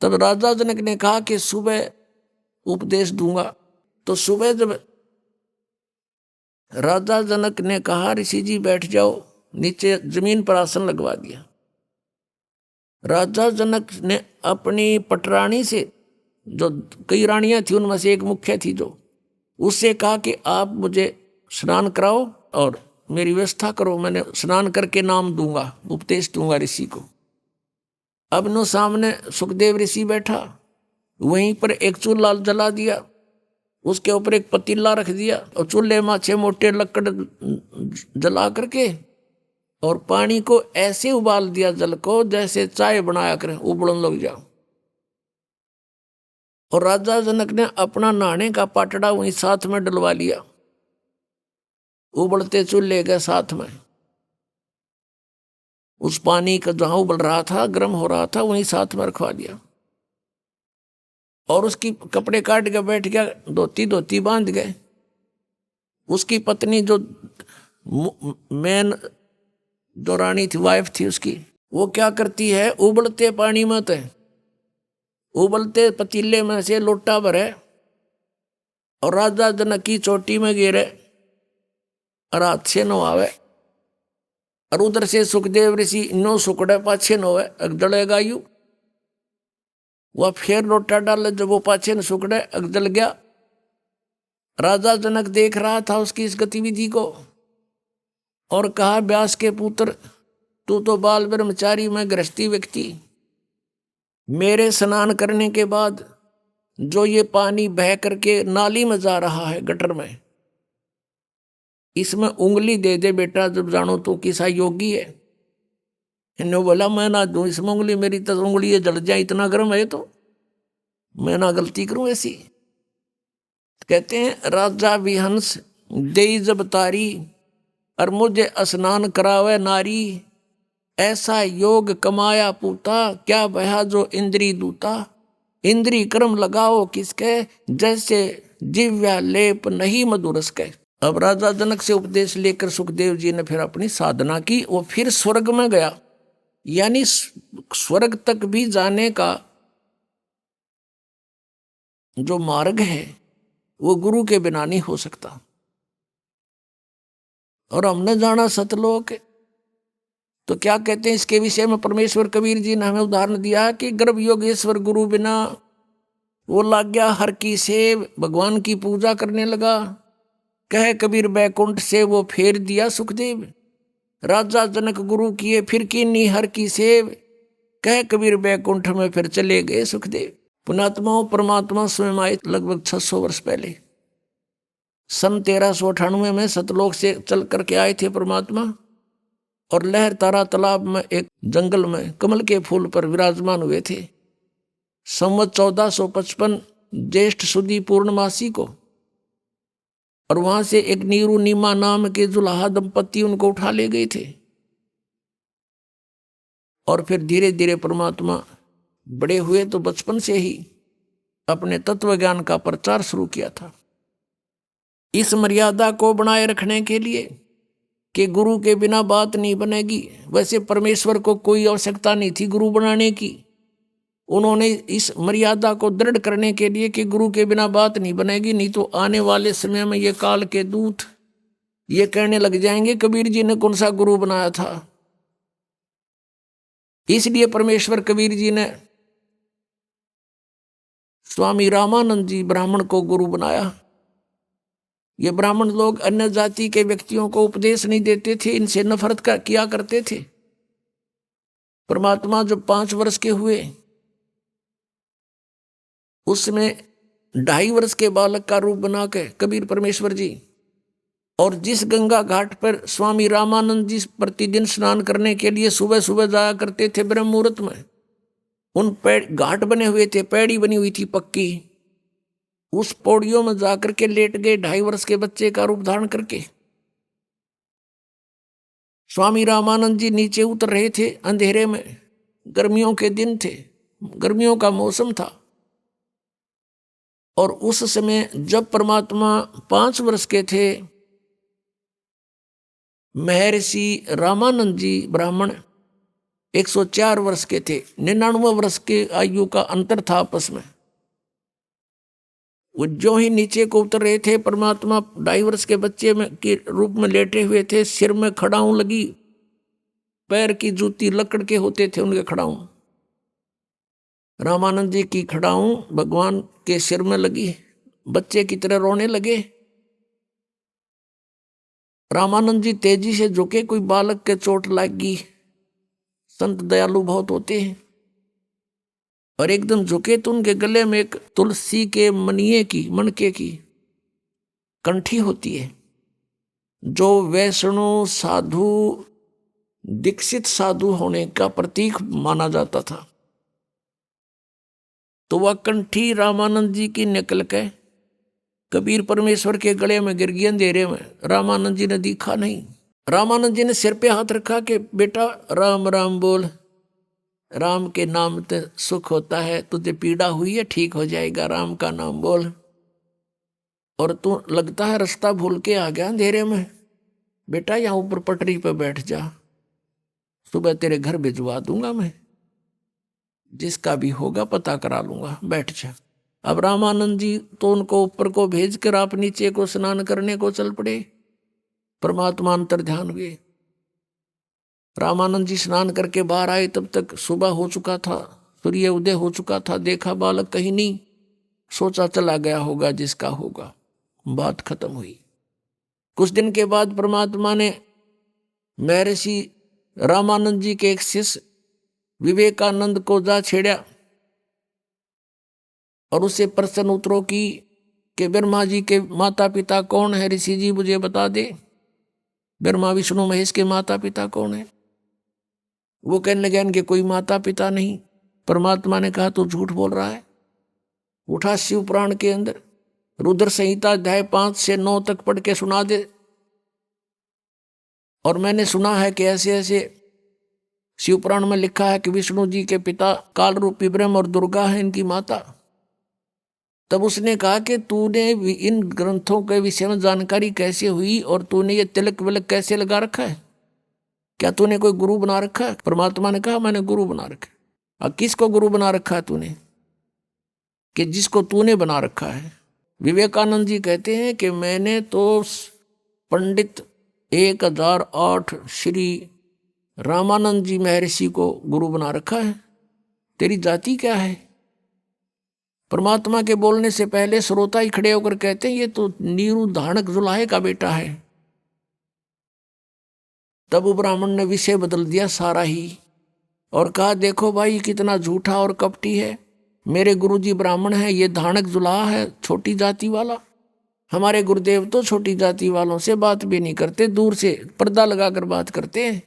तब राजा जनक ने कहा कि सुबह उपदेश दूंगा। तो सुबह जब राजा जनक ने कहा ऋषि जी बैठ जाओ, नीचे जमीन पर आसन लगवा दिया। राजा जनक ने अपनी पटरानी से, जो कई रानियां थी उनमें से एक मुख्य थी, जो उससे कहा कि आप मुझे स्नान कराओ और मेरी व्यवस्था करो, मैंने स्नान करके नाम दूंगा, उपदेश दूंगा ऋषि को। अब नो सामने सुखदेव ऋषि बैठा, वहीं पर एक चूल्हा जला दिया, उसके ऊपर एक पतीला रख दिया और चूल्हे में 6 मोटे लकड़ जला करके और पानी को ऐसे उबाल दिया, जल को जैसे चाय बनाया करें, उबलने लग जाओ। और राजा जनक ने अपना नहाने का पाटड़ा वहीं साथ में डलवा लिया, उबलते चूल्हे के साथ में। उस पानी का जहां उबल रहा था, गर्म हो रहा था, वहीं साथ में रखवा दिया। और उसकी कपड़े काट के बैठ गया, धोती बांध गए। उसकी पत्नी जो मेन जो रानी थी, वाइफ थी उसकी, वो क्या करती है, उबलते पानी में तो उबलते पतीले में से लोटा भरे और राजा जनक की चोटी में गिरे और हाथ से नहावे। और उधर से सुखदेव ऋषि नो सुकड़े पाछे नोवे, जलेगा यू। वह फिर लोटा डाले, जब वो पाछे न सुकड़े जल गया। राजा जनक देख रहा था उसकी इस गतिविधि को और कहा, व्यास के पुत्र, तू तो बाल ब्रह्मचारी, मैं गृहस्थी व्यक्ति, मेरे स्नान करने के बाद जो ये पानी बह करके नाली में जा रहा है, गटर में, इसमें उंगली दे दे बेटा, जब जानो तो किसा योगी है। इन्होंने बोला मैं ना दूं इसमें उंगली, मेरी तो उंगली जल जाए, इतना गर्म है तो मैं ना गलती करूं ऐसी। कहते हैं राजा विहंस दे जब तारी और मुझे स्नान करावे नारी, ऐसा योग कमाया पूता, क्या बहा जो इंद्री दूता। इंद्री कर्म लगाओ किसके, जैसे जिव्या लेप नहीं मधुरस के। अब राजा जनक से उपदेश लेकर सुखदेव जी ने फिर अपनी साधना की। वो फिर स्वर्ग में गया, यानी स्वर्ग तक भी जाने का जो मार्ग है वो गुरु के बिना नहीं हो सकता। और हमने जाना सतलोक, तो क्या कहते हैं इसके विषय में परमेश्वर कबीर जी ने हमें उदाहरण दिया कि गर्भ योगेश्वर गुरु बिना, वो लाग गया हर की सेव, भगवान की पूजा करने लगा। कहे कबीर बैकुंठ से वो फेर दिया सुखदेव, राजा जनक गुरु किए फिर कीनी हर की सेव। कहे कबीर बैकुंठ में फिर चले गए सुखदेव। पुणात्माओं, परमात्मा स्वयं आए लगभग 600 वर्ष पहले। सन 1398 में सतलोक से चल करके आए थे परमात्मा, और लहर तारा तालाब में एक जंगल में कमल के फूल पर विराजमान हुए थे। संवत 1455 ज्येष्ठ सुदी पूर्णमासी को, और वहां से एक नीरू नीमा नाम के जुलाहा दंपति उनको उठा ले गए थे। और फिर धीरे धीरे परमात्मा बड़े हुए तो बचपन से ही अपने तत्व ज्ञान का प्रचार शुरू किया था। इस मर्यादा को बनाए रखने के लिए कि गुरु के बिना बात नहीं बनेगी, वैसे परमेश्वर को कोई आवश्यकता नहीं थी गुरु बनाने की। उन्होंने इस मर्यादा को दृढ़ करने के लिए कि गुरु के बिना बात नहीं बनेगी, नहीं तो आने वाले समय में ये काल के दूत ये कहने लग जाएंगे कबीर जी ने कौन सा गुरु बनाया था। इसलिए परमेश्वर कबीर जी ने स्वामी रामानंद जी ब्राह्मण को गुरु बनाया। ये ब्राह्मण लोग अन्य जाति के व्यक्तियों को उपदेश नहीं देते थे, इनसे नफरत किया करते थे। परमात्मा जब 5 वर्ष के हुए, उसमें 2.5 वर्ष के बालक का रूप बना के कबीर परमेश्वर जी, और जिस गंगा घाट पर स्वामी रामानंद जी प्रतिदिन स्नान करने के लिए सुबह सुबह जाया करते थे ब्रह्म मुहूर्त में, उन घाट बने हुए थे, पैड़ी बनी हुई थी पक्की, उस पौड़ियों में जाकर के लेट गए 2.5 वर्ष के बच्चे का रूप धारण करके। स्वामी रामानंद जी नीचे उतर रहे थे अंधेरे में, गर्मियों के दिन थे, गर्मियों का मौसम था, और उस समय जब परमात्मा 5 वर्ष के थे, महर्षि रामानंद जी ब्राह्मण 104 वर्ष के थे, 99 वर्ष के आयु का अंतर था आपस में। वो जो ही नीचे को उतर रहे थे, परमात्मा 2.5 वर्ष के बच्चे में के रूप में लेटे हुए थे, सिर में खड़ाऊं लगी, पैर की जूती लकड़ के होते थे उनके खड़ाऊं, रामानंद जी की खड़ाऊं भगवान के सिर में लगी, बच्चे की तरह रोने लगे। रामानंद जी तेजी से झुके, कोई बालक के चोट लगी, संत दयालु बहुत होते हैं, और एकदम झुके तो उनके गले में एक तुलसी के मनके की कंठी होती है, जो वैष्णव साधु दीक्षित साधु होने का प्रतीक माना जाता था। तो वह कंठी रामानंद जी की निकल के कबीर परमेश्वर के गले में गिर गई अंधेरे में। रामानंद जी ने देखा नहीं। रामानंद जी ने सिर पे हाथ रखा कि बेटा राम राम बोल, राम के नाम से सुख होता है, तुझे पीड़ा हुई है ठीक हो जाएगा, राम का नाम बोल। और तू लगता है रास्ता भूल के आ गया अंधेरे में, बेटा यहाँ ऊपर पटरी पे बैठ जा, सुबह तेरे घर भिजवा दूंगा मैं, जिसका भी होगा पता करा लूंगा, बैठ जा। अब रामानंद जी तो उनको ऊपर को भेज कर आप नीचे को स्नान करने को चल पड़े। परमात्मा अंतर ध्यान हुए। रामानंद जी स्नान करके बाहर आए, तब तक सुबह हो चुका था, सूर्य उदय हो चुका था। देखा बालक कहीं नहीं, सोचा चला गया होगा जिसका होगा, बात खत्म हुई। कुछ दिन के बाद परमात्मा ने महर्षि रामानंद जी के एक शिष्य विवेकानंद को जा छेड़ा और उससे प्रश्न उत्तरों की कि ब्रह्मा जी के माता पिता कौन है, ऋषि जी मुझे बता दे, ब्रह्मा विष्णु महेश के माता पिता कौन है। वो कहने लगे इनके कोई माता पिता नहीं। परमात्मा ने कहा तू झूठ बोल रहा है, उठा शिव पुराण के अंदर रुद्र संहिता अध्याय 5 से 9 तक पढ़ के सुना दे। और मैंने सुना है कि ऐसे ऐसे शिव पुराण में लिखा है कि विष्णु जी के पिता काल रूपी ब्रह्म और दुर्गा है इनकी माता। तब उसने कहा कि तूने इन ग्रंथों के विषय में जानकारी कैसे हुई और तूने ये तिलक विलक कैसे लगा रखा है, क्या तूने कोई गुरु बना रखा है। परमात्मा ने कहा मैंने गुरु बना रखा है। और किसको गुरु बना रखा है तूने, कि जिसको तूने बना रखा है। विवेकानंद जी कहते हैं कि मैंने तो पंडित 1008 श्री रामानंद जी महर्षि को गुरु बना रखा है। तेरी जाति क्या है। परमात्मा के बोलने से पहले श्रोता ही खड़े होकर कहते हैं ये तो नीरू धानक जुलाहे का बेटा है। तब वो ब्राह्मण ने विषय बदल दिया सारा ही और कहा देखो भाई कितना झूठा और कपटी है, मेरे गुरुजी ब्राह्मण है, ये धानक जुलाहा है छोटी जाति वाला। हमारे गुरुदेव तो छोटी जाति वालों से बात भी नहीं करते, दूर से पर्दा लगाकर बात करते हैं।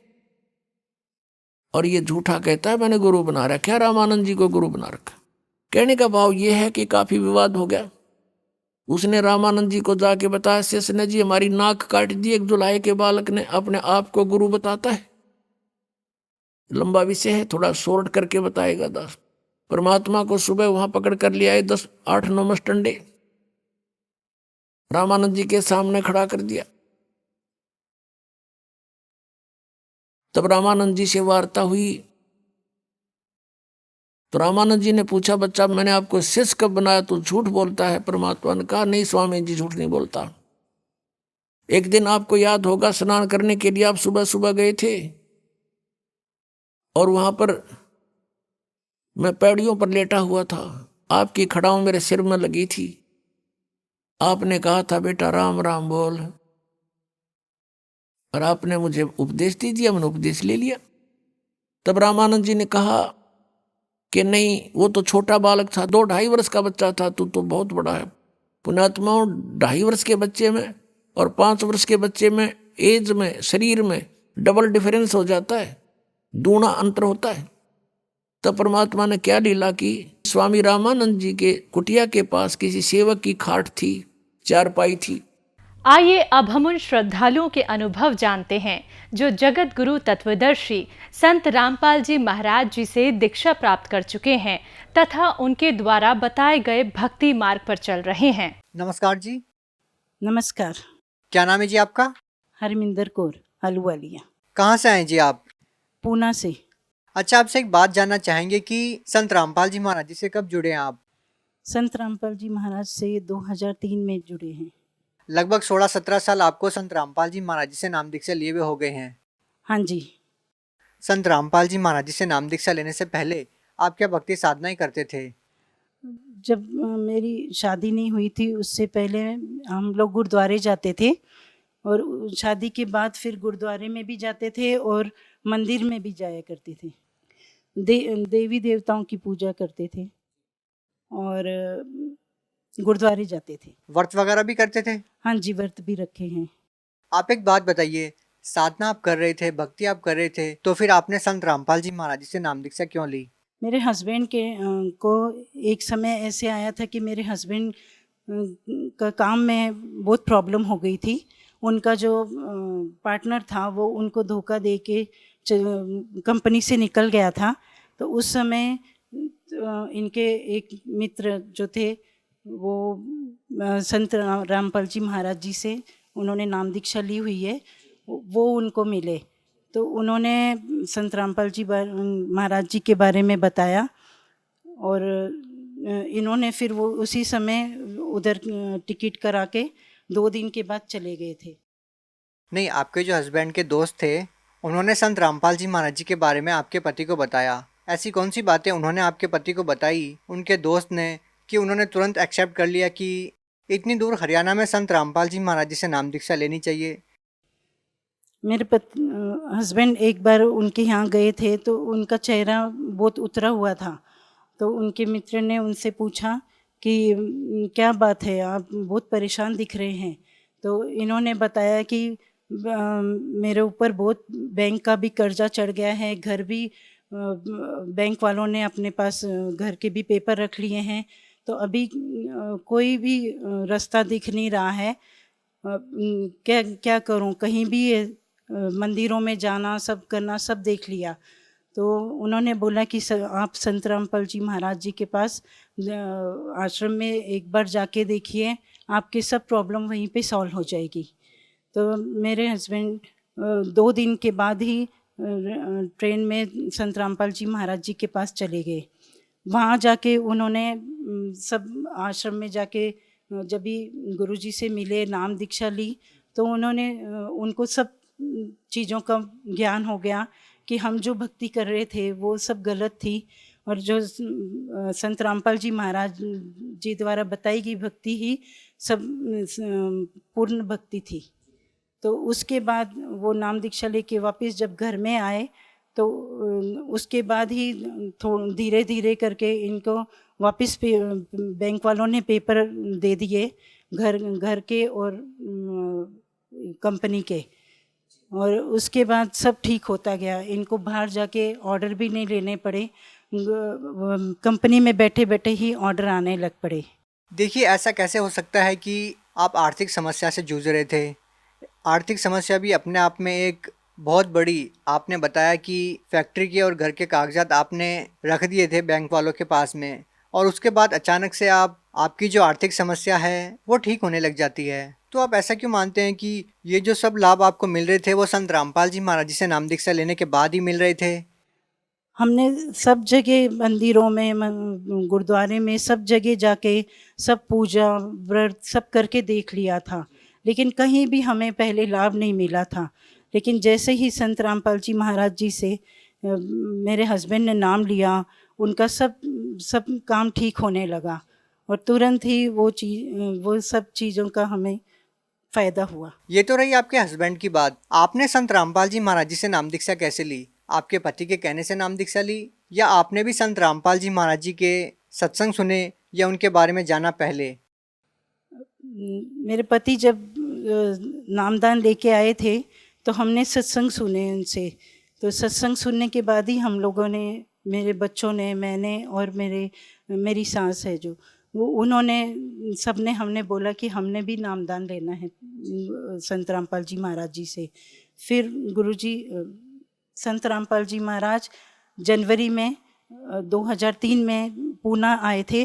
और ये झूठा कहता है मैंने गुरु बना रखा, रामानंद जी को गुरु बना रखा। कहने का भाव ये है कि काफी विवाद हो गया। उसने रामानंद जी को जाके बताया, शेषनाथ जी हमारी नाक काट दी एक जुलाहे के बालक ने, अपने आप को गुरु बताता है। लंबा विषय है, थोड़ा शॉर्ट करके बताएगा दास। परमात्मा को सुबह वहां पकड़ कर ले आए, 10-8-9 मस्टंडे रामानंद जी के सामने खड़ा कर दिया। तब रामानंद जी से वार्ता हुई तो रामानंद जी ने पूछा, बच्चा मैंने आपको शिष्य कब बनाया, तो झूठ बोलता है। परमात्मा ने कहा, नहीं स्वामी जी झूठ नहीं बोलता। एक दिन आपको याद होगा, स्नान करने के लिए आप सुबह सुबह गए थे और वहां पर मैं पैड़ियों पर लेटा हुआ था, आपकी खड़ाऊ मेरे सिर में लगी थी। आपने कहा था बेटा राम राम बोल, और आपने मुझे उपदेश दे दिया, मैंने उपदेश ले लिया। तब रामानंद जी ने कहा कि नहीं, वो तो छोटा बालक था, 2-2.5 वर्ष का बच्चा था, तू तो बहुत बड़ा है। पुण्यात्माओं, 2.5 वर्ष के बच्चे में और 5 वर्ष के बच्चे में एज में, शरीर में डबल डिफरेंस हो जाता है, दूना अंतर होता है। तब परमात्मा ने क्या लीला की, स्वामी रामानंद जी के कुटिया के पास किसी सेवक की खाट थी, चारपाई थी। आइए अब हम उन श्रद्धालुओं के अनुभव जानते हैं जो जगत गुरु तत्वदर्शी संत रामपाल जी महाराज जी से दीक्षा प्राप्त कर चुके हैं तथा उनके द्वारा बताए गए भक्ति मार्ग पर चल रहे हैं। नमस्कार जी। नमस्कार। क्या नाम है जी आपका? हरमिंदर कौर, हलुवालिया। कहाँ से आए जी आप? पूना से। अच्छा, आपसे एक बात जानना चाहेंगे कि संत रामपाल जी महाराज जी से कब जुड़े हैं आप? संत रामपाल जी महाराज से 2003 में जुड़े हैं। लगभग 16-17 साल आपको संत रामपाल जी महाराज जी से नाम दीक्षा लिए हुए हो गए हैं। हाँ जी। संत रामपाल जी महाराज जी से नाम दीक्षा लेने से पहले आप क्या भक्ति साधनाएं करते थे? जब मेरी शादी नहीं हुई थी उससे पहले हम लोग गुरुद्वारे जाते थे, और शादी के बाद फिर गुरुद्वारे में भी जाते थे और मंदिर में भी जाया करते थे। देवी देवताओं की पूजा करते थे और गुरुद्वारे जाते थे। व्रत वगैरह भी करते थे? हाँ जी, व्रत भी रखे हैं। आप एक बात बताइए, साधना आप कर रहे थे, भक्ति आप कर रहे थे, तो फिर आपने संत रामपाल जी महाराज जी से नाम दीक्षा क्यों ली? मेरे हस्बैंड के को एक समय ऐसे आया था कि मेरे हस्बैंड का काम में बहुत प्रॉब्लम हो गई थी। उनका जो पार्टनर था वो उनको धोखा दे के कंपनी से निकल गया था। तो उस समय इनके एक मित्र जो थे वो संत रामपाल जी महाराज जी से उन्होंने नाम दीक्षा ली हुई है, वो उनको मिले। तो उन्होंने संत रामपाल जी महाराज जी के बारे में बताया और इन्होंने फिर वो उसी समय उधर टिकट करा के 2 दिन के बाद चले गए थे। नहीं, आपके जो हस्बैंड के दोस्त थे उन्होंने संत रामपाल जी महाराज जी के बारे में आपके पति को बताया। ऐसी कौन सी बातें उन्होंने आपके पति को बताई उनके दोस्त ने कि उन्होंने तुरंत एक्सेप्ट कर लिया कि इतनी दूर हरियाणा में संत रामपाल जी महाराज जी से नाम दीक्षा लेनी चाहिए? मेरे हस्बैंड एक बार उनके यहाँ गए थे तो उनका चेहरा बहुत उतरा हुआ था। तो उनके मित्र ने उनसे पूछा कि क्या बात है, आप बहुत परेशान दिख रहे हैं। तो इन्होंने बताया कि मेरे ऊपर बहुत बैंक का भी कर्जा चढ़ गया है, घर भी बैंक वालों ने अपने पास घर के भी पेपर रख लिए हैं, तो अभी कोई भी रास्ता दिख नहीं रहा है, क्या करूं, कहीं भी मंदिरों में जाना सब करना सब देख लिया। तो उन्होंने बोला कि आप संत रामपाल जी महाराज जी के पास आश्रम में एक बार जाके देखिए, आपके सब प्रॉब्लम वहीं पे सॉल्व हो जाएगी। तो मेरे हस्बैंड 2 दिन के बाद ही ट्रेन में संत रामपाल जी महाराज जी के पास चले गए। वहाँ जाके उन्होंने सब आश्रम में जाके जब भी गुरु जी से मिले, नाम दीक्षा ली, तो उन्होंने उनको सब चीज़ों का ज्ञान हो गया कि हम जो भक्ति कर रहे थे वो सब गलत थी, और जो संत रामपाल जी महाराज जी द्वारा बताई गई भक्ति ही सब पूर्ण भक्ति थी। तो उसके बाद वो नाम दीक्षा लेके वापस जब घर में आए तो उसके बाद ही धीरे धीरे करके इनको वापस बैंक वालों ने पेपर दे दिए घर के और कंपनी के, और उसके बाद सब ठीक होता गया। इनको बाहर जाके ऑर्डर भी नहीं लेने पड़े, कंपनी में बैठे बैठे ही ऑर्डर आने लग पड़े। देखिए, ऐसा कैसे हो सकता है कि आप आर्थिक समस्या से जूझ रहे थे। आर्थिक समस्या भी अपने आप में एक बहुत बड़ी, आपने बताया कि फैक्ट्री के और घर के कागजात आपने रख दिए थे बैंक वालों के पास में, और उसके बाद अचानक से आपकी जो आर्थिक समस्या है वो ठीक होने लग जाती है। तो आप ऐसा क्यों मानते हैं कि ये जो सब लाभ आपको मिल रहे थे वो संत रामपाल जी महाराज जी से नाम दीक्षा लेने के बाद ही मिल रहे थे? हमने सब जगह मंदिरों में, गुरुद्वारे में, सब जगह जाके सब पूजा व्रत सब करके देख लिया था, लेकिन कहीं भी हमें पहले लाभ नहीं मिला था। लेकिन जैसे ही संत रामपाल जी महाराज जी से मेरे हस्बैंड ने नाम लिया, उनका सब सब काम ठीक होने लगा और तुरंत ही वो सब चीज़ों का हमें फ़ायदा हुआ। ये तो रही आपके हस्बैंड की बात। आपने संत रामपाल जी महाराज जी से नाम दीक्षा कैसे ली? आपके पति के कहने से नाम दीक्षा ली, या आपने भी संत रामपाल जी महाराज जी के सत्संग सुने या उनके बारे में जाना पहले? मेरे पति जब नामदान लेके आए थे तो हमने सत्संग सुने उनसे। तो सत्संग सुनने के बाद ही हम लोगों ने, मेरे बच्चों ने, मैंने और मेरी सास है जो, वो उन्होंने, सबने हमने बोला कि हमने भी नामदान लेना है संत रामपाल जी महाराज जी से। फिर गुरुजी संत रामपाल जी महाराज जनवरी में 2003 में पूना आए थे,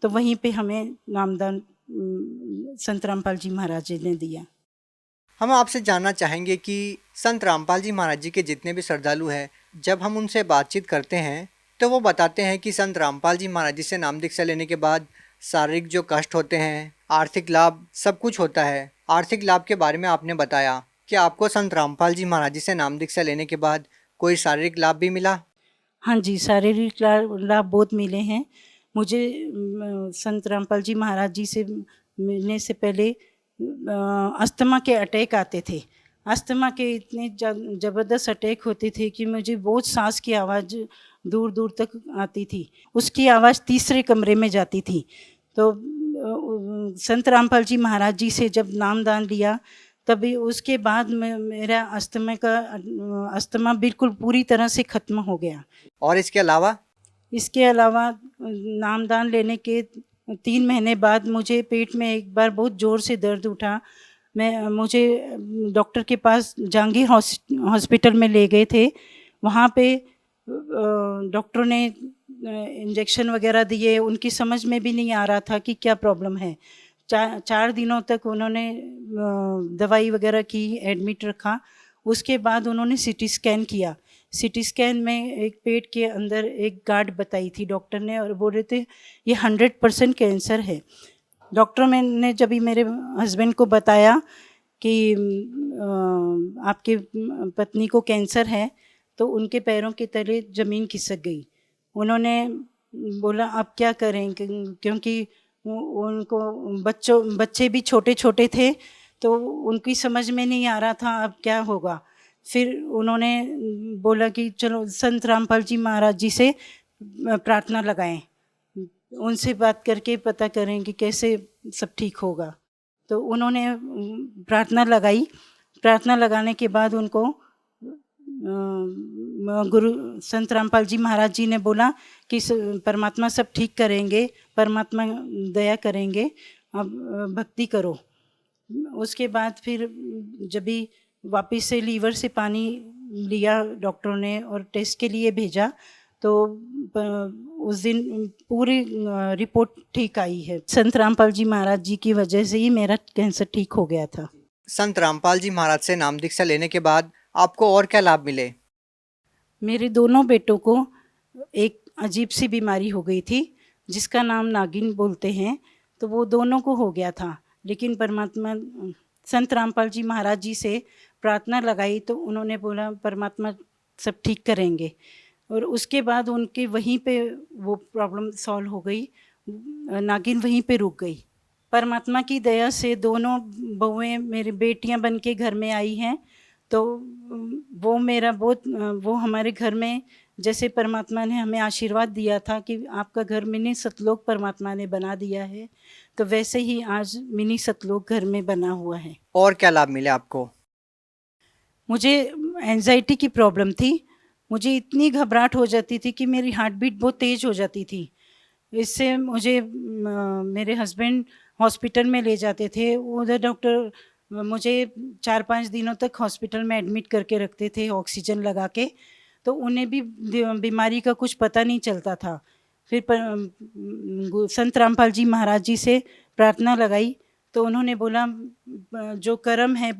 तो वहीं पे हमें नामदान संत रामपाल जी महाराज जी ने दिया। हम आपसे जानना चाहेंगे कि संत रामपाल जी महाराज जी के जितने भी श्रद्धालु हैं, जब हम उनसे बातचीत करते हैं तो वो बताते हैं कि संत रामपाल जी महाराज जी से नाम दीक्षा लेने के बाद शारीरिक जो कष्ट होते हैं, आर्थिक लाभ, सब कुछ होता है। आर्थिक लाभ के बारे में आपने बताया कि आपको संत रामपाल जी महाराज जी से नाम दीक्षा लेने के बाद कोई शारीरिक लाभ भी मिला? हाँ जी, शारीरिक लाभ बहुत मिले हैं मुझे। संत रामपाल जी महाराज जी से मिलने से पहले अस्थमा के अटैक आते थे। अस्थमा के इतने ज़बरदस्त अटैक होते थे कि मुझे बहुत सांस की आवाज़ दूर दूर तक आती थी, उसकी आवाज़ तीसरे कमरे में जाती थी। तो संत रामपाल जी महाराज जी से जब नामदान लिया, तभी उसके बाद मेरा अस्थमा बिल्कुल पूरी तरह से ख़त्म हो गया। और इसके अलावा नामदान लेने के 3 महीने बाद मुझे पेट में एक बार बहुत ज़ोर से दर्द उठा। मुझे डॉक्टर के पास जहांगीर हॉस्पिटल में ले गए थे। वहाँ पे डॉक्टर ने इंजेक्शन वगैरह दिए, उनकी समझ में भी नहीं आ रहा था कि क्या प्रॉब्लम है। 4 दिनों तक उन्होंने दवाई वगैरह की, एडमिट रखा। उसके बाद उन्होंने सीटी स्कैन किया। सीटी स्कैन में एक पेट के अंदर एक गांठ बताई थी डॉक्टर ने, और बोल रहे थे ये 100% कैंसर है। डॉक्टर ने जब भी मेरे हस्बैंड को बताया कि आपके पत्नी को कैंसर है, तो उनके पैरों के तले ज़मीन खिसक गई। उन्होंने बोला अब क्या करें, क्योंकि उनको बच्चे भी छोटे छोटे थे, तो उनकी समझ में नहीं आ रहा था अब क्या होगा। फिर उन्होंने बोला कि चलो संत रामपाल जी महाराज जी से प्रार्थना लगाएं, उनसे बात करके पता करें कि कैसे सब ठीक होगा। तो उन्होंने प्रार्थना लगाई। प्रार्थना लगाने के बाद उनको गुरु संत रामपाल जी महाराज जी ने बोला कि परमात्मा सब ठीक करेंगे, परमात्मा दया करेंगे, अब भक्ति करो। उसके बाद फिर जब भी वापस से लीवर से पानी लिया डॉक्टरों ने और टेस्ट के लिए भेजा, तो उस दिन पूरी रिपोर्ट ठीक आई है। संत रामपाल जी महाराज जी की वजह से ही मेरा कैंसर ठीक हो गया था। संत रामपाल जी महाराज से नाम दीक्षा लेने के बाद आपको और क्या लाभ मिले? मेरे दोनों बेटों को एक अजीब सी बीमारी हो गई थी जिसका नाम नागिन बोलते हैं, तो वो दोनों को हो गया था। लेकिन परमात्मा, संत रामपाल जी महाराज जी से प्रार्थना लगाई तो उन्होंने बोला परमात्मा सब ठीक करेंगे, और उसके बाद उनके वहीं पे वो प्रॉब्लम सॉल्व हो गई, नागिन वहीं पे रुक गई। परमात्मा की दया से दोनों बहुएं मेरी बेटियां बन के घर में आई हैं। तो वो हमारे घर में, जैसे परमात्मा ने हमें आशीर्वाद दिया था कि आपका घर मिनी सतलोक परमात्मा ने बना दिया है, तो वैसे ही आज मिनी सतलोक घर में बना हुआ है। और क्या लाभ मिले आपको? मुझे एंजाइटी की प्रॉब्लम थी। मुझे इतनी घबराहट हो जाती थी कि मेरी हार्ट बीट बहुत तेज़ हो जाती थी। इससे मुझे मेरे हस्बैंड हॉस्पिटल में ले जाते थे। उधर डॉक्टर मुझे 4-5 दिनों तक हॉस्पिटल में एडमिट करके रखते थे ऑक्सीजन लगा के, तो उन्हें भी बीमारी का कुछ पता नहीं चलता था। फिर संत रामपाल जी महाराज जी से प्रार्थना लगाई तो उन्होंने बोला जो कर्म है,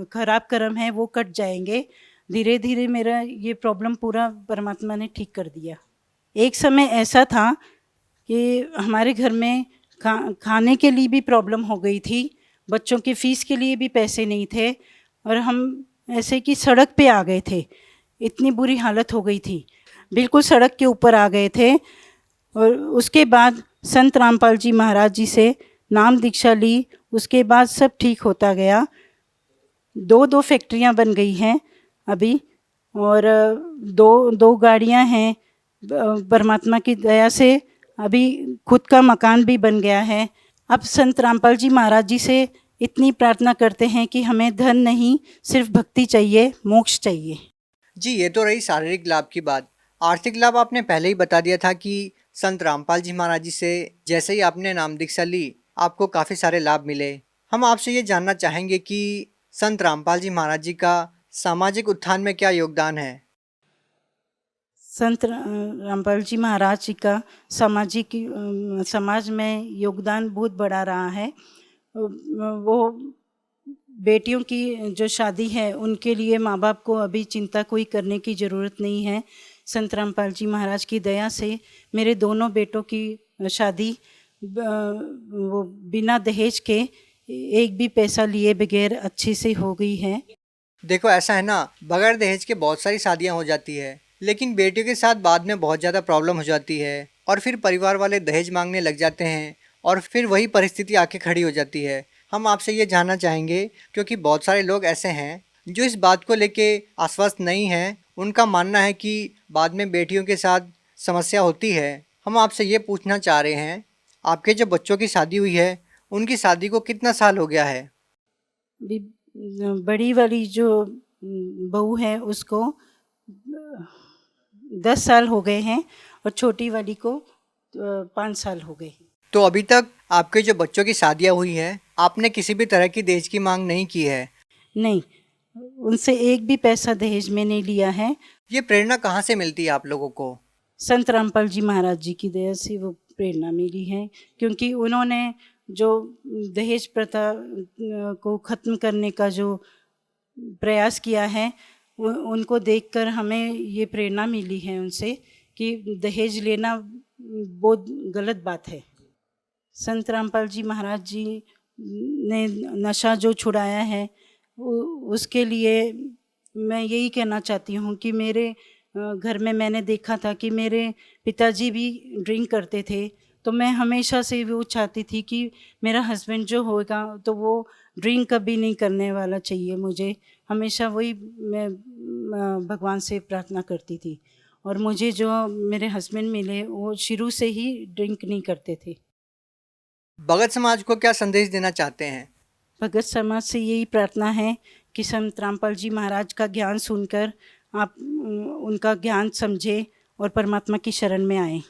खराब कर्म है वो कट जाएंगे। धीरे धीरे मेरा ये प्रॉब्लम पूरा परमात्मा ने ठीक कर दिया। एक समय ऐसा था कि हमारे घर में खाने के लिए भी प्रॉब्लम हो गई थी, बच्चों की फ़ीस के लिए भी पैसे नहीं थे और हम ऐसे कि सड़क पे आ गए थे। इतनी बुरी हालत हो गई थी, बिल्कुल सड़क के ऊपर आ गए थे। और उसके बाद संत रामपाल जी महाराज जी से नाम दीक्षा ली। उसके बाद सब ठीक होता गया। 2 फैक्ट्रियां बन गई हैं अभी और 2 गाड़ियां हैं। परमात्मा की दया से अभी खुद का मकान भी बन गया है। अब संत रामपाल जी महाराज जी से इतनी प्रार्थना करते हैं कि हमें धन नहीं, सिर्फ भक्ति चाहिए, मोक्ष चाहिए। जी, ये तो रही शारीरिक लाभ की बात। आर्थिक लाभ आपने पहले ही बता दिया था कि संत रामपाल जी महाराज जी से जैसे ही आपने नाम दीक्षा ली आपको काफ़ी सारे लाभ मिले। हम आपसे ये जानना चाहेंगे कि संत रामपाल जी महाराज जी का सामाजिक उत्थान में क्या योगदान है? संत रामपाल जी महाराज जी का समाज में योगदान बहुत बड़ा रहा है। वो बेटियों की जो शादी है उनके लिए माँ बाप को अभी चिंता कोई करने की ज़रूरत नहीं है। संत रामपाल जी महाराज की दया से मेरे दोनों बेटों की शादी वो बिना दहेज के, एक भी पैसा लिए बगैर अच्छे से हो गई है। देखो ऐसा है ना, बगैर दहेज के बहुत सारी शादियां हो जाती है, लेकिन बेटियों के साथ बाद में बहुत ज़्यादा प्रॉब्लम हो जाती है और फिर परिवार वाले दहेज मांगने लग जाते हैं और फिर वही परिस्थिति आके खड़ी हो जाती है। हम आपसे ये जानना चाहेंगे, क्योंकि बहुत सारे लोग ऐसे हैं जो इस बात को लेके आश्वस्त नहीं हैं। उनका मानना है कि बाद में बेटियों के साथ समस्या होती है। हम आपसे ये पूछना चाह रहे हैं, आपके जो बच्चों की शादी हुई है उनकी शादी को कितना साल हो गया है? बड़ी वाली जो बहू है उसको 10 साल हो गए हैं और छोटी वाली को 5 साल हो गए। तो अभी तक आपके जो बच्चों की शादियां हुई हैं आपने किसी भी तरह की दहेज की मांग नहीं की है? नहीं, उनसे एक भी पैसा दहेज में नहीं लिया है। ये प्रेरणा कहाँ से मिलती है आप लोगों को? संत रामपाल जी महाराज जी की दया से वो प्रेरणा मिली है, क्योंकि उन्होंने जो दहेज प्रथा को ख़त्म करने का जो प्रयास किया है उनको देखकर हमें ये प्रेरणा मिली है उनसे कि दहेज लेना बहुत गलत बात है। संत रामपाल जी महाराज जी ने नशा जो छुड़ाया है उसके लिए मैं यही कहना चाहती हूँ कि मेरे घर में मैंने देखा था कि मेरे पिताजी भी ड्रिंक करते थे, तो मैं हमेशा से वो चाहती थी कि मेरा हस्बैंड जो होगा तो वो ड्रिंक कभी नहीं करने वाला चाहिए मुझे। हमेशा वही मैं भगवान से प्रार्थना करती थी और मुझे जो मेरे हस्बैंड मिले वो शुरू से ही ड्रिंक नहीं करते थे। भगत समाज को क्या संदेश देना चाहते हैं? भगत समाज से यही प्रार्थना है कि संत रामपाल जी महाराज का ज्ञान सुनकर आप उनका ज्ञान समझे और परमात्मा की शरण में आए।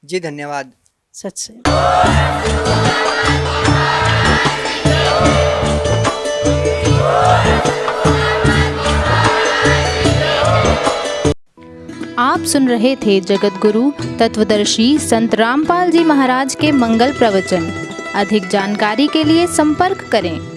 जी धन्यवाद। सच से। आप सुन रहे थे जगत गुरु तत्वदर्शी संत रामपाल जी महाराज के मंगल प्रवचन। अधिक जानकारी के लिए संपर्क करें।